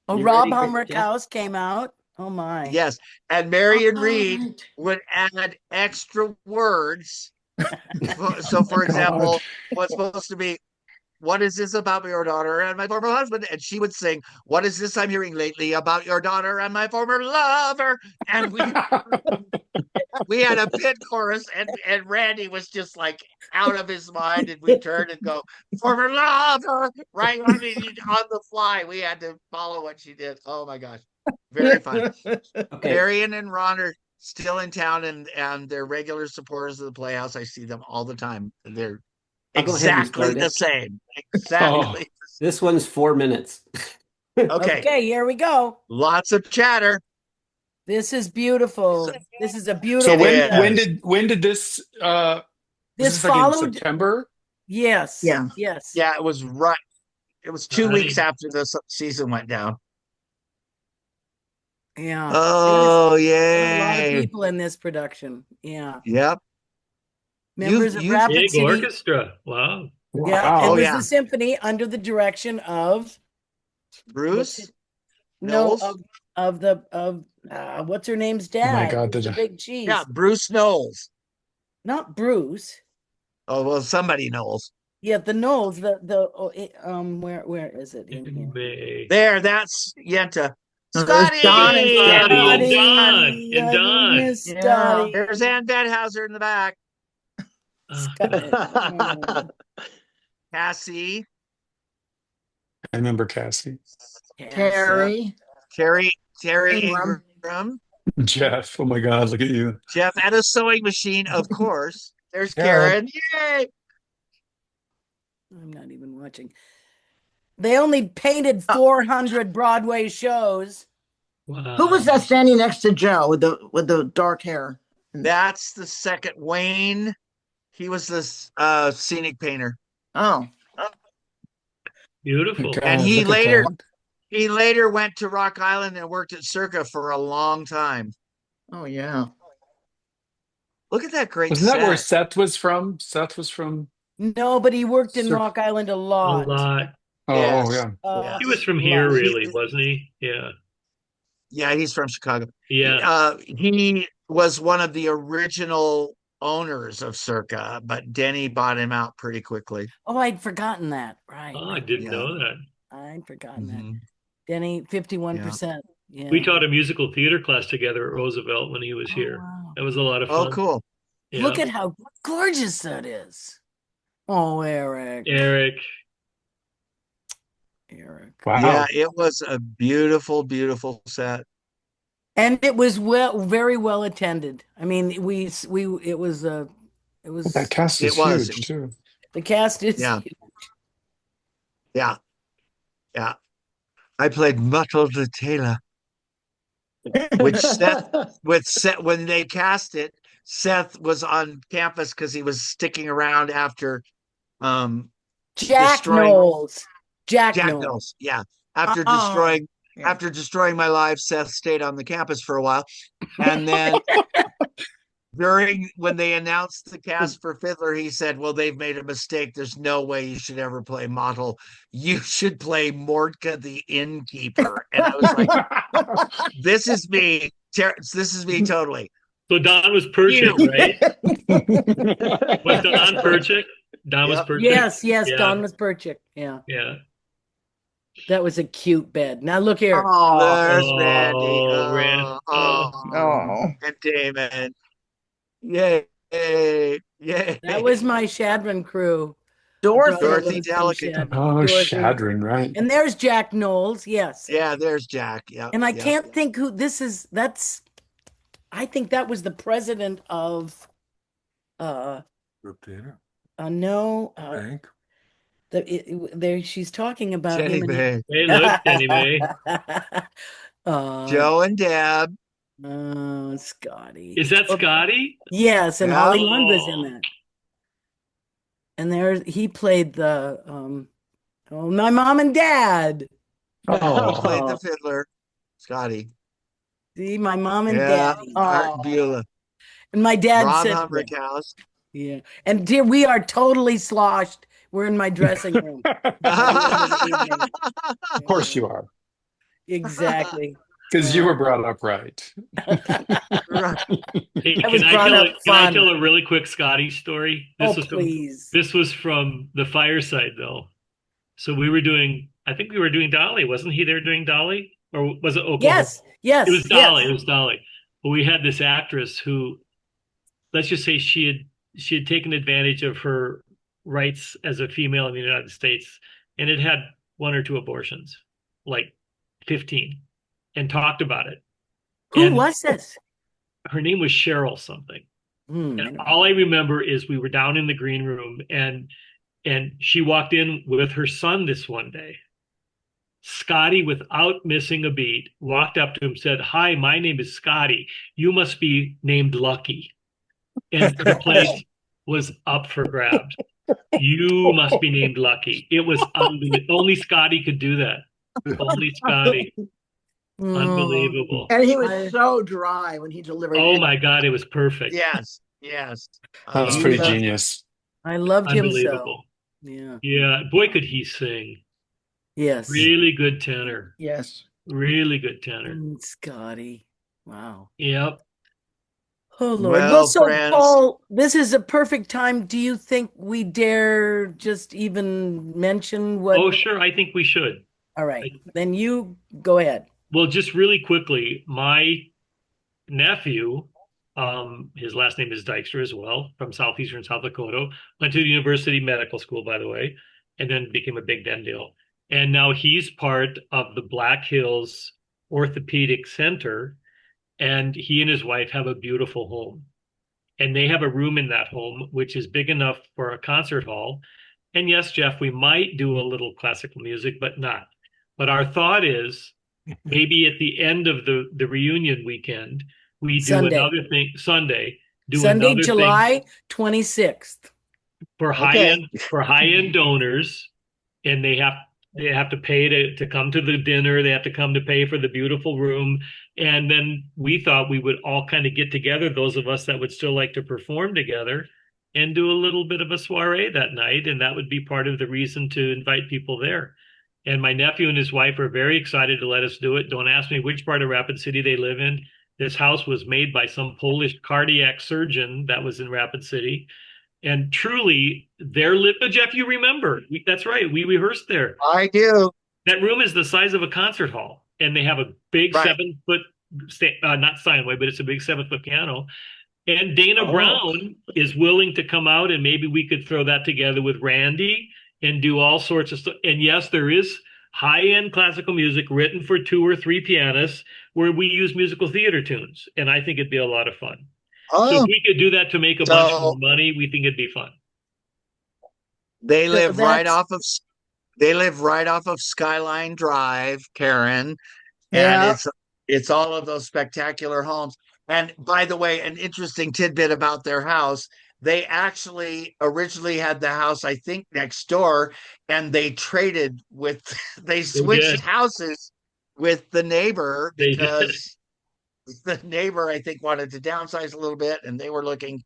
Oh, You Rob ready, Christian? Hummerkaus came out. Oh my. Yes, and Marion Oh, Reed right. would add extra words. So, for example, what's supposed to be, "What is this about your daughter and my former husband?" And she would sing, "What is this I'm hearing lately about your daughter and my former lover?" And we had a pit chorus, and Randy was just like out of his mind, and we turned and go, "Former lover," right? I mean, on the fly, we had to follow what she did. Oh my gosh, very fun. Okay. Marion and Ron are still in town, and they're regular supporters of the Playhouse. I see them all the time. They're I'll go ahead and exactly start the it. same. Exactly. This one's 4 minutes. Okay. Okay, here we go. Lots of chatter. This is beautiful. This is a So beautiful. Yeah. when did this was This this like in followed. September? Yes. Yeah. Yes. Yeah, it was right. It was 2 Right. weeks after the season went down. Yeah. Oh, There were a lot of yay. people in this production. Yeah. Yep. Members of you- Rapid Big City. orchestra. Wow. Yeah. Wow. It Oh, was yeah. the symphony under the direction of Bruce? no Knowles? of what's her name's dad? God, Who's the did- big cheese. Yeah, Bruce Knowles. Not Bruce. Oh, well, somebody knows. Yeah, the Knowles. Where is it in here? May. There, that's Yenta. No, there's Scotty! Don and Scotty. Dottie, Don, and I Don. miss Yeah. Dottie. There's Ann Bedhauser in the back. Uh, Scotty. Cassie, I remember Cassie. Terry, Terry Ingram. Ingram, Jeff. Oh my God, look at you. Jeff at a sewing machine, of course. There's Karen. Karen. Yay! I'm not even watching. They only painted Oh. 400 Broadway shows. Wow. Who was that standing next to Joe with the dark hair? That's the second Wayne. He was this scenic painter. Oh, Beautiful. God, And he look at later that. he later went to Rock Island and worked at Circa for a long time. oh yeah. Look at that great Wasn't that where set. Seth was from? Seth was from. No, but he worked in Sir- Rock Island a A lot. lot. Oh, Yes. yeah. Uh, He was from here, lot. really, wasn't he? Yeah. Yeah, he's from Chicago. Yeah. He was one of the original owners of Circa, but Denny bought him out pretty quickly. Oh, I'd forgotten that. Right. Oh, I right. didn't Yeah. know that. I'd forgotten that. Mhm. Denny, 51%. Yeah. We taught a musical theater class together at Roosevelt when he was Oh, here. wow. That was a lot of Oh, fun. cool. Yeah. Look at how gorgeous that is. Oh, Eric. Eric. Eric. Wow. Yeah, it was a beautiful, beautiful set. And it was very well attended. I mean, it was That cast It is was. huge too. the cast is Yeah. Yeah. Yeah. I played Muttle the Tailor. Which Seth when they cast it, Seth was on campus because he was sticking around after Jack destroying- Knowles. Jack Jack Knowles. Knowles. Yeah. After Oh, destroying yeah. after destroying my life, Seth stayed on the campus for a while. And then when they announced the cast for Fiddler, he said, well, they've made a mistake. There's no way you should ever play Mottle. You should play Mordka the innkeeper. And I was like, this is me. This is me totally. So Don was Perchik, right? Was Don Perchik? Don was Yep. Perchik? Yes, Yeah. Don was Perchik. Yeah. Yeah. That was a cute bed. Now look here. Oh, There's Oh, Randy. Rand- oh. And Damon. Yay. Yay. That was my Shadron crew. Dorothy. Dorothy From Delicate. Shad- Oh, Dorothy. Shadron, right? And there's Jack Knowles. Yes. Yeah, there's Jack. Yeah. And I yeah. can't think who this is. I think that was the president of, Group theater, no, bank. there she's talking about Jenny him. May. Hey, look, Jenny May. Joe and Deb. Scotty. Is that Scotty? Yes, and Yeah. Holly Lund was in Oh. that. And he played the my mom and dad. Oh, Played the fiddler. Scotty. See, my mom and Yeah. daddy. Art Beulah. And my dad Rob said, Humbrick House. yeah. And dear, we are totally sloshed. We're in my dressing room. of course you are, Exactly. because you were brought up right. Right. Hey, I was can brought up can I fun. tell a really quick Scotty story? Oh, was please. This was from the fireside, though. So I think we were doing Dolly. Wasn't he there doing Dolly? Or was it Oklahoma? Yes, yes. It was Dolly. yes. It was Dolly. But we had this actress who, let's just say she had taken advantage of her rights as a female in the United States and had 1 or 2 abortions, like 15, and talked about it. Who And was this? her name was Cheryl something. Hmm, And all I remember is we were down in the green room and she walked in with her son this one day. Scotty, without missing a beat, walked up to him, said, "Hi, my name is Scotty. You must be named Lucky." And the place was up for grabs. You must be named Lucky. It was unbelievable. Only Scotty could do that. Only Scotty. hmm. Unbelievable. And he was so dry when he delivered Oh it. my God, it was perfect. Yes. Yes. That was pretty Uh, genius. I loved him so. Unbelievable. Yeah. Yeah, boy, could he sing. Yes. Really good tenor. Yes. Really good tenor. Scotty. Wow. Yep. Oh Lord. Well, Well, so friends. Paul, this is a perfect time. Do you think we dare just even mention what? Oh, sure. I think we should. All right. Then you go ahead. Well, just really quickly, my nephew, his last name is Dykstra as well, from southeastern South Dakota, went to the University Medical School, by the way. and then became a Big Ben deal. And now he's part of the Black Hills Orthopedic Center, and he and his wife have a beautiful home. And they have a room in that home which is big enough for a concert hall. And yes, Jeff, we might do a little classical music, but not. But our thought is maybe at the end of the reunion weekend, we do Sunday. another thing Sunday. Do Sunday, another thing July 26th. for high end donors, and they have to pay to come to the dinner. They have to come to pay for the beautiful room. And then we thought we would all kind of get together, those of us that would still like to perform together, and do a little bit of a soiree that night. And that would be part of the reason to invite people there. And my nephew and his wife are very excited to let us do it. Don't ask me which part of Rapid City they live in. This house was made by some Polish cardiac surgeon that was in Rapid City. And truly, Jeff, you remember. That's right. We rehearsed there. I do. That room is the size of a concert hall. And they have a big Right. 7-foot, not Steinway, but it's a big 7-foot piano. And Dana Brown is willing to come out, and maybe we could throw that together with Randy and do all sorts of stuff. And yes, there is high-end classical music written for 2 or 3 pianists where we use musical theater tunes. And I think it'd be a lot of fun. So if we could do that to make a bunch more money, we think it'd be fun. They live right that's- off of Skyline Drive, Karen. Yeah. And it's all of those spectacular homes. And by the way, an interesting tidbit about their house, they actually originally had the house, I think, next door, and they traded with they switched did. houses with the neighbor They did. because the neighbor, I think, wanted to downsize a little bit, and they were looking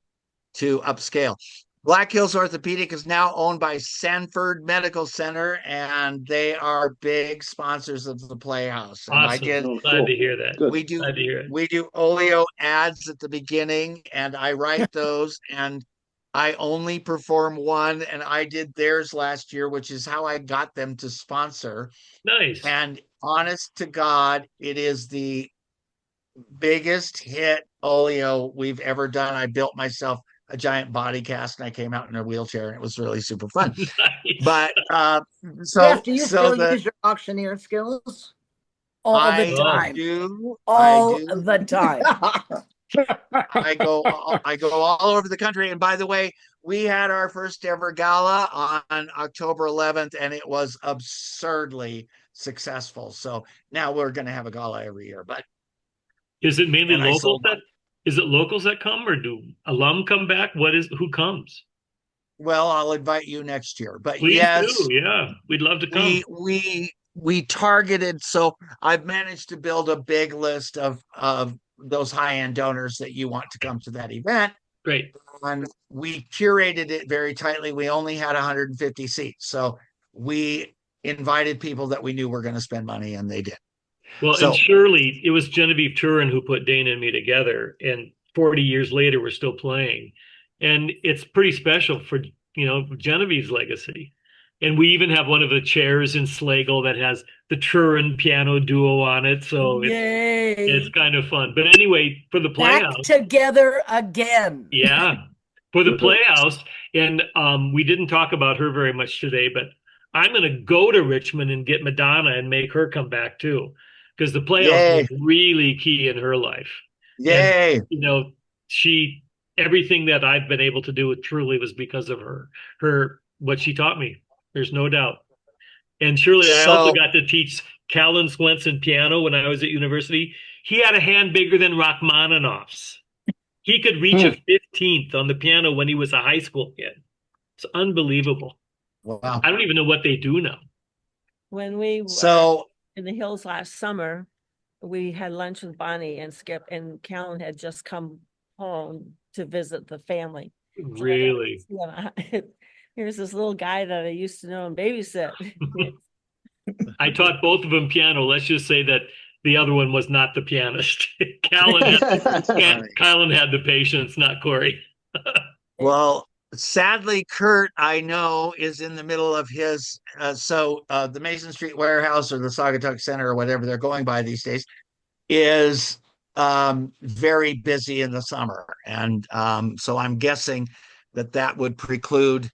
to upscale. Black Hills Orthopedic is now owned by Sanford Medical Center, and they are big sponsors of the Playhouse. And I Awesome. did. Glad to hear that. Good. We do. Glad to hear it. We do Olio ads at the beginning, and I write those, and I only perform one, and I did theirs last year, which is how I got them to sponsor. Nice. And honest to God, it is the biggest hit Olio we've ever done. I built myself a giant body cast, and I came out in a wheelchair, and it was really super fun. Nice. But so Jeff, do you so still use your auctioneer skills? All I the time. do. All I do. the time. I go all over the country. And by the way, we had our first ever gala on October 11th, and it was absurdly successful. So now we're going to have a gala every year. But Is it mainly And I locals sold that is it locals that come, or do alum come back? Who comes? well, I'll invite you next year. But Please yes, do. Yeah, we'd love to come. we targeted. So I've managed to build a big list of those high-end donors that you want to come to that event. Great. And we curated it very tightly. We only had 150 seats. So we invited people that we knew were going to spend money, and they did. Well, So- and surely it was Genevieve Turin who put Dana and me together, and 40 years later we're still playing, and it's pretty special for Genevieve's legacy. And we even have one of the chairs in Slagle that has the Turin piano duo on it, so Yay. it's kind of fun. But anyway, for the Back Playhouse, together again. yeah, for the Playhouse, and we didn't talk about her very much today, but I'm going to go to Richmond and get Madonna and make her come back too, because the Playhouse Yay. was really key in her life. Yay. Everything that I've been able to do with Truly was because of what she taught me. There's no doubt. And surely I also So- got to teach Callan Swenson piano when I was at university. He had a hand bigger than Rachmaninoff's. He could reach a 15th on the piano when he was a high school kid. It's unbelievable. Wow. I don't even know what they do now. When we were So in the hills last summer, we had lunch with Bonnie and Skip, and Callan had just come home to visit the family. Really? Here's this little guy that I used to know and babysit. I taught both of them piano. Let's just say that the other one was not the pianist. Callan had the patience, not Corey. Well, sadly, Kurt, I know, is in the middle of his the Mason Street Warehouse or the Saugatuck Center or whatever they're going by these days is very busy in the summer. And so I'm guessing that would preclude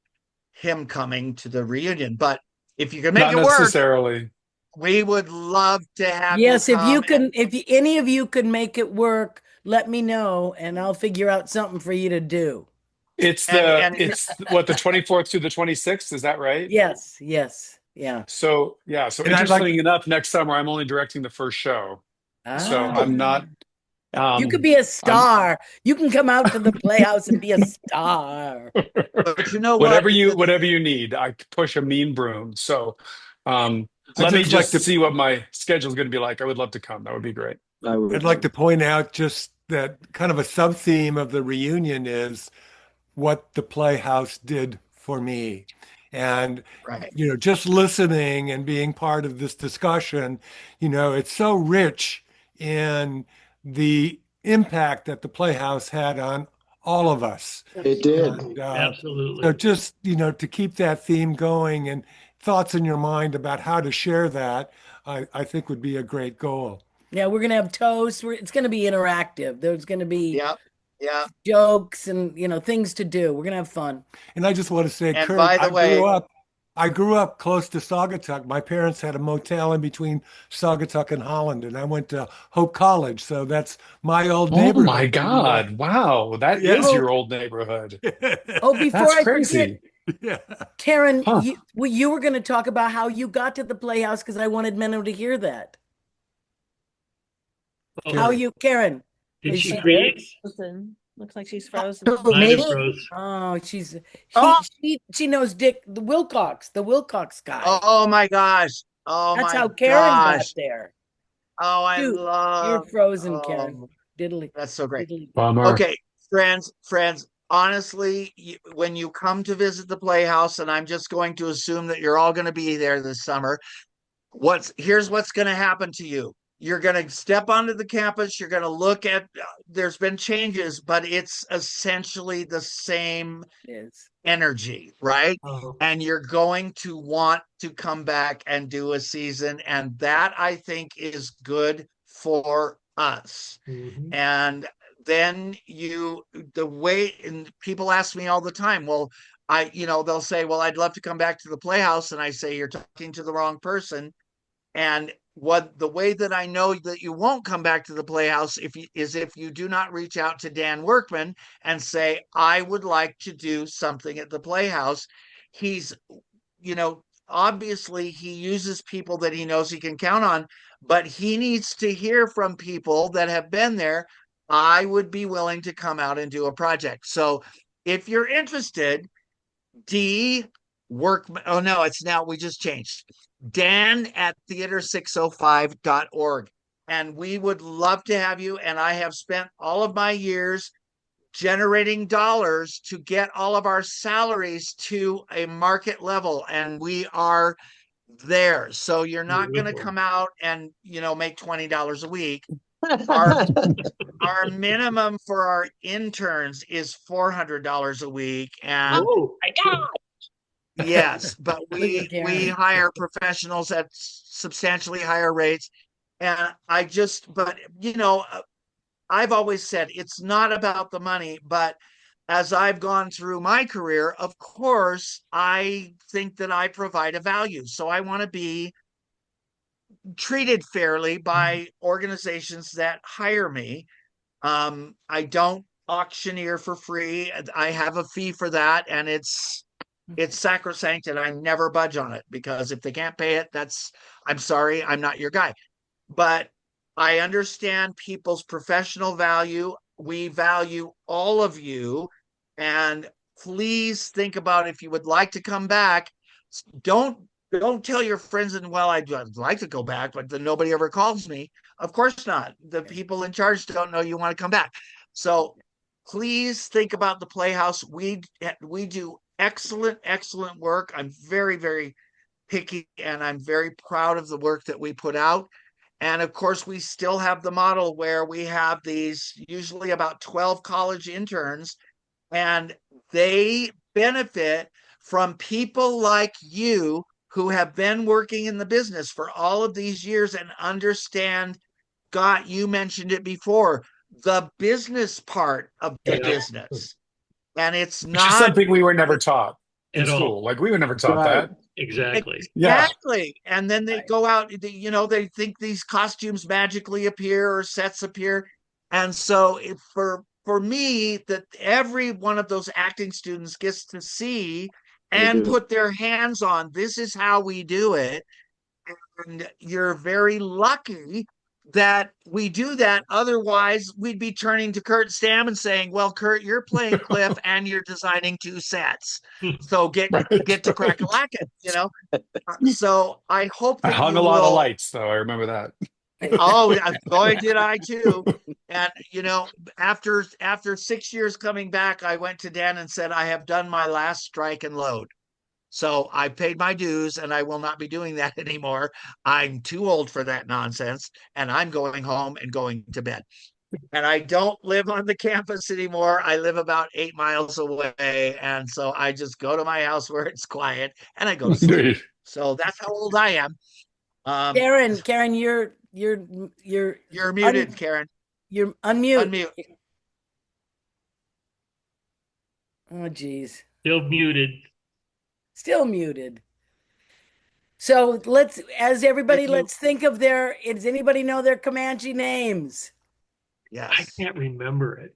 him coming to the reunion. But if you can make Not it work, necessarily. we would love to have Yes, you if you come. can, any of you could make it work, let me know and I'll figure out something for you to do. It's And what, the 24th to the 26th, is that right? Yes, yes, yeah. So yeah, so And I'd like- interestingly enough, next summer I'm only directing the first show. So Ah. I'm not You could be a star. You can come out to the Playhouse and be a star. but you know whatever what? whatever you need. I push a mean broom. So let I'd me just like just to- see what my schedule is going to be like. I would love to come. That would be great. I'd like to point out just that kind of a sub-theme of the reunion is what the Playhouse did for me. And, Right. you know, just listening and being part of this discussion, you know, it's so rich in the impact that the Playhouse had on all of us. It did. And, Absolutely. so just, you know, to keep that theme going and thoughts in your mind about how to share that, I think would be a great goal. Yeah, we're gonna have toast. It's gonna be interactive. There's gonna be Yeah. jokes and, you know, things to do. We're gonna have fun. And I just want to say, And Kurt, by the way- I grew up close to Saugatuck. My parents had a motel in between Saugatuck and Holland, and I went to Hope College, so that's my old Oh neighborhood. my God. Wow. That is Yeah. your old neighborhood. Oh, before That's I crazy. forget, Yeah. Karen, Huh. you were gonna talk about how you got to the Playhouse because I wanted Menno to hear that. Oh, How you, Karen? did is she she freeze? Frozen. Looks like she's frozen. Who, Mine me? froze. Oh, she Oh. she knows Dick the Wilcox guy. Oh my gosh. Oh That's my how Karen got gosh. there. Oh, I Dude, love. You're frozen, oh, Karen. Diddly. That's so great. Diddly. Bummer. Okay, friends, honestly, when you come to visit the Playhouse, and I'm just going to assume that you're all going to be there this summer, here's what's going to happen to you. You're going to step onto the campus, you're going to look at, there's been changes, but it's essentially the same Yes. energy, right? Oh, And you're going to want to come back and do a season, and that I think is good for us. mhm. And then and people ask me all the time, well, they'll say, well, I'd love to come back to the Playhouse. And I say, you're talking to the wrong person. And the way that I know that you won't come back to the Playhouse if you do not reach out to Dan Workman and say, I would like to do something at the Playhouse. He's, obviously he uses people that he knows he can count on, but he needs to hear from people that have been there. I would be willing to come out and do a project. So if you're interested, we just changed. Dan at theater605.org. And we would love to have you. And I have spent all of my years generating dollars to get all of our salaries to a market level. And we are there. So you're not going to Beautiful. come out and, make $20 a week. Our minimum for our interns is $400 a week. And Oh, yes, but Look we at Karen. hire professionals at substantially higher rates. And I've always said it's not about the money, but as I've gone through my career, of course, I think that I provide a value. So I want to be treated fairly by organizations that hire me. I don't auctioneer for free. I have a fee for that, and it's sacrosanct, and I never budge on it, because if they can't pay it, I'm sorry, I'm not your guy. But I understand people's professional value. We value all of you, and please think about if you would like to come back. Don't tell your friends I'd like to go back, but then nobody ever calls me. Of course not. The people in charge don't know you want to come back. So please think about the Playhouse. We do excellent work. I'm very, very picky, and I'm very proud of the work that we put out. And of course, we still have the model where we have these usually about 12 college interns, and they benefit from people like you who have been working in the business for all of these years and understand, Scott, you mentioned it before, the business part of the Yeah. business. And it's Which is not something we were never taught. in At all. school. Like we were never taught Right. that. Exactly. Yeah. Exactly. And then they go out, they think these costumes magically appear or sets appear. And so for me, that every one of those acting students gets to see They and do. put their hands on, this is how we do it. And you're very lucky that we do that. Otherwise, we'd be turning to Kurt Stam and saying, well, Kurt, you're playing Cliff and you're designing 2 sets. So get Right, to right. crack-a-lackin', So I hope I that hung you a lot of will. lights, though. I remember that. Oh, boy, did I too. And after 6 years coming back, I went to Dan and said, I have done my last strike and load. So I paid my dues and I will not be doing that anymore. I'm too old for that nonsense and I'm going home and going to bed. And I don't live on the campus anymore. I live about 8 miles away. And so I just go to my house where it's quiet and I go to sleep. Indeed. So that's how old I am. Karen, you're You're muted, Karen. you're unmute. Unmute. Oh, geez. Still muted. Still muted. So let's think of does anybody know their Comanche names? Yes. I can't remember it.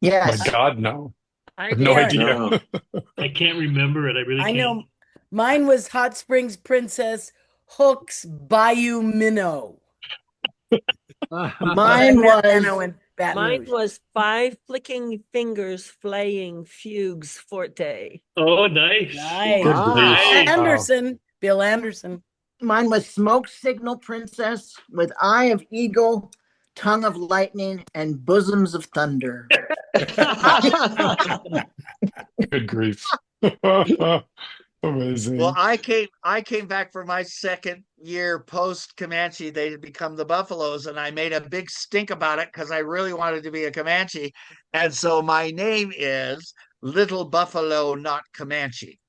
Yes. My God, no. I I have no Karen. idea. No. I can't remember it. I really I can't. know mine was Hot Springs Princess, Hooks, Bayou Minnow. Mine Minnow was and Baton Mine Rouge. was 5 flicking fingers flaying fugues forte. Oh, nice. Nice. Good Ah. grief. Anderson, Bill Anderson. mine was Smoke Signal Princess with Eye of Eagle, Tongue of Lightning, and Bosoms of Thunder. Good grief. Amazing. Well, I came back for my second year post Comanche. They had become the Buffaloes, and I made a big stink about it because I really wanted to be a Comanche. And so my name is Little Buffalo, not Comanche.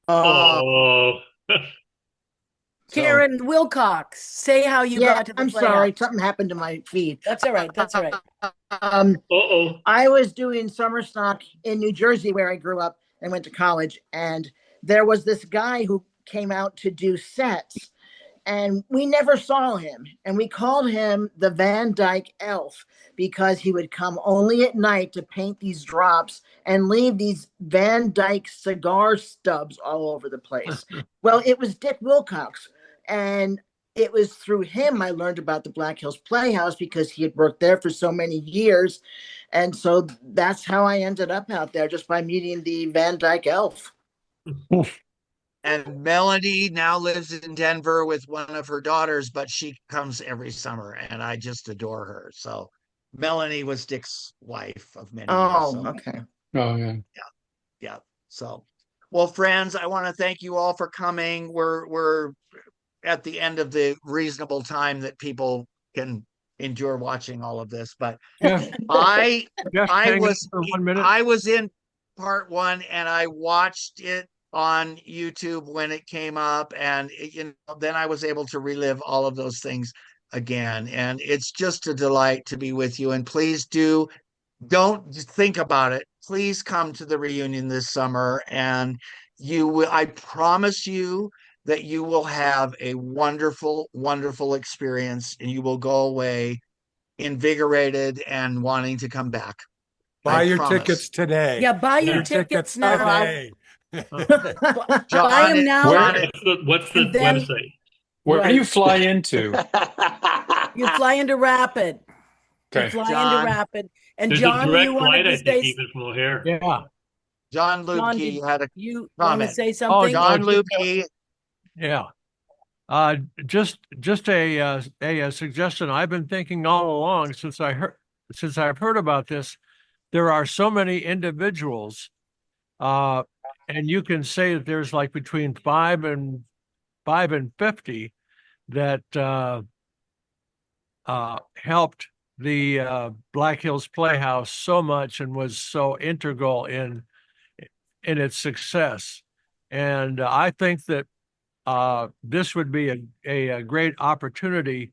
Oh, So- Karen Wilcox, say how you yeah, got to the I'm Playhouse. sorry. Something happened to my feed. That's all right. That's all right. uh-oh. I was doing summer stock in New Jersey where I grew up and went to college. And there was this guy who came out to do sets and we never saw him. And we called him the Van Dyke Elf because he would come only at night to paint these drops and leave these Van Dyke cigar stubs all over the place. Well, it was Dick Wilcox. And it was through him I learned about the Black Hills Playhouse because he had worked there for so many years. And so that's how I ended up out there, just by meeting the Van Dyke Elf. And Melanie now lives in Denver with one of her daughters, but she comes every summer and I just adore her. So Melanie was Dick's wife of many years. Oh, So, okay. Oh, yeah. yeah. So, well, friends, I want to thank you all for coming. We're at the end of the reasonable time that people can endure watching all of this, but Yeah, Jeff, I hang on was for 1 minute. I was in part 1 and I watched it on YouTube when it came up, and then I was able to relive all of those things again, and it's just a delight to be with you. And please don't just think about it. Please come to the reunion this summer, and I promise you that you will have a wonderful, wonderful experience, and you will go away invigorated and wanting to come back. Buy I your promise. tickets today. Yeah, buy your Your tickets now. today. Buy John, them now. Where- What's the And then- website? Where do you Right. fly into? You fly into Rapid. You Okay. fly John. into Rapid. And There's John, a direct you wanted flight, I to think, say even from O'Hare. Yeah, John John, Lubke did had a you want to comment. say something? John just- Lubke. yeah. Just a suggestion. I've been thinking all along since I've heard about this. There are so many individuals, and you can say that there's like between 5 and 50 that helped the Black Hills Playhouse so much and was so integral in its success. And I think that this would be a great opportunity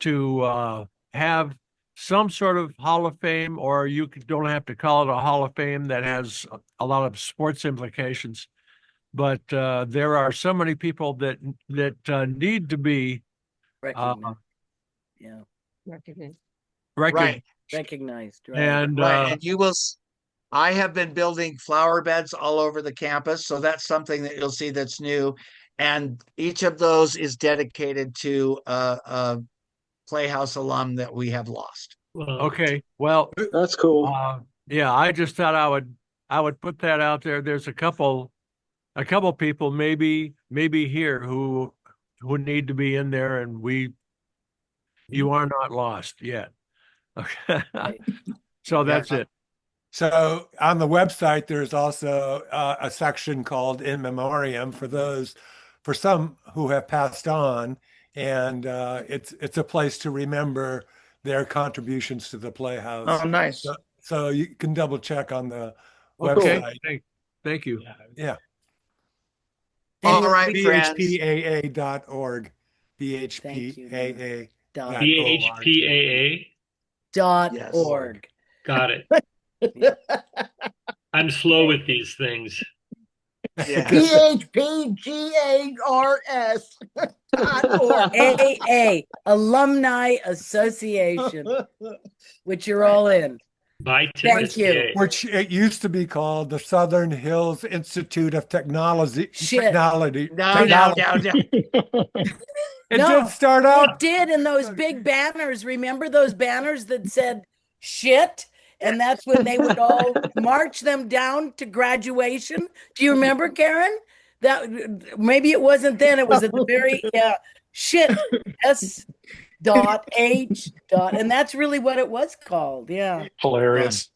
to have some sort of Hall of Fame, or don't have to call it a Hall of Fame that has a lot of sports implications, but there are so many people that need to be Recognized. Yeah. Recognize. recognized. Recognized. Right. And Right. And you will, I have been building flower beds all over the campus. So that's something that you'll see that's new. And each of those is dedicated to a Playhouse alum that we have lost. Well, okay, well, That's cool. yeah, I just thought I would put that out there. There's a couple people maybe here who need to be in there, and you are not lost yet. Okay. So that's it. So on the website, there's also a section called In Memoriam for some who have passed on, and it's a place to remember their contributions to the Playhouse. Oh, nice. So you can double check on the Okay, website. thank you. Yeah. All right, friends. BHPAA.org. Thank you, BHPAA. Dot BHPAA. Yes. .org. Got it. I'm slow with these things. Yeah. PHPGARS. AA, Alumni Association, which you're all in. By Thank you. TSA. Which it used to be called the Southern Hills Institute of Technology. Shit. Technology. No. It No, did start It out. did in those big banners. Remember those banners that said shit? And that's when they would all march them down to graduation. Do you remember, Karen? That maybe it wasn't then, it was at the very shit. S.H. And that's really what it was called. Yeah. Hilarious.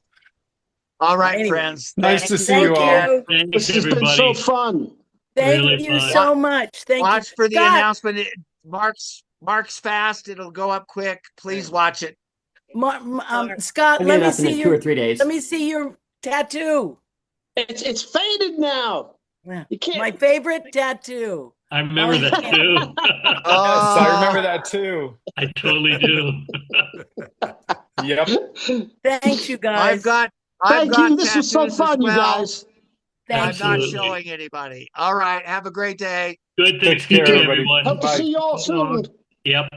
All right, Anyway. friends. Nice to see Thank you all. you. Thanks, This has been everybody. so fun. Thank Really you fun. so much. Thank Watch you. for the Scott, announcement. Mark's fast. It'll go up quick. Please watch it. Scott, I'll let get it me up in see 2 or 3 days. Let me see your tattoo. It's faded now. You can't. My favorite tattoo. I remember that too. Yes, I remember that too. I totally do. Yep. Thanks, you guys. I've Thank got you. This was so tattoos as fun, you well. guys. I'm not Absolutely. showing anybody. All right. Have a great day. Good Take Thanksgiving, care, everybody. everyone. Hope to Bye. see you all soon. Yep.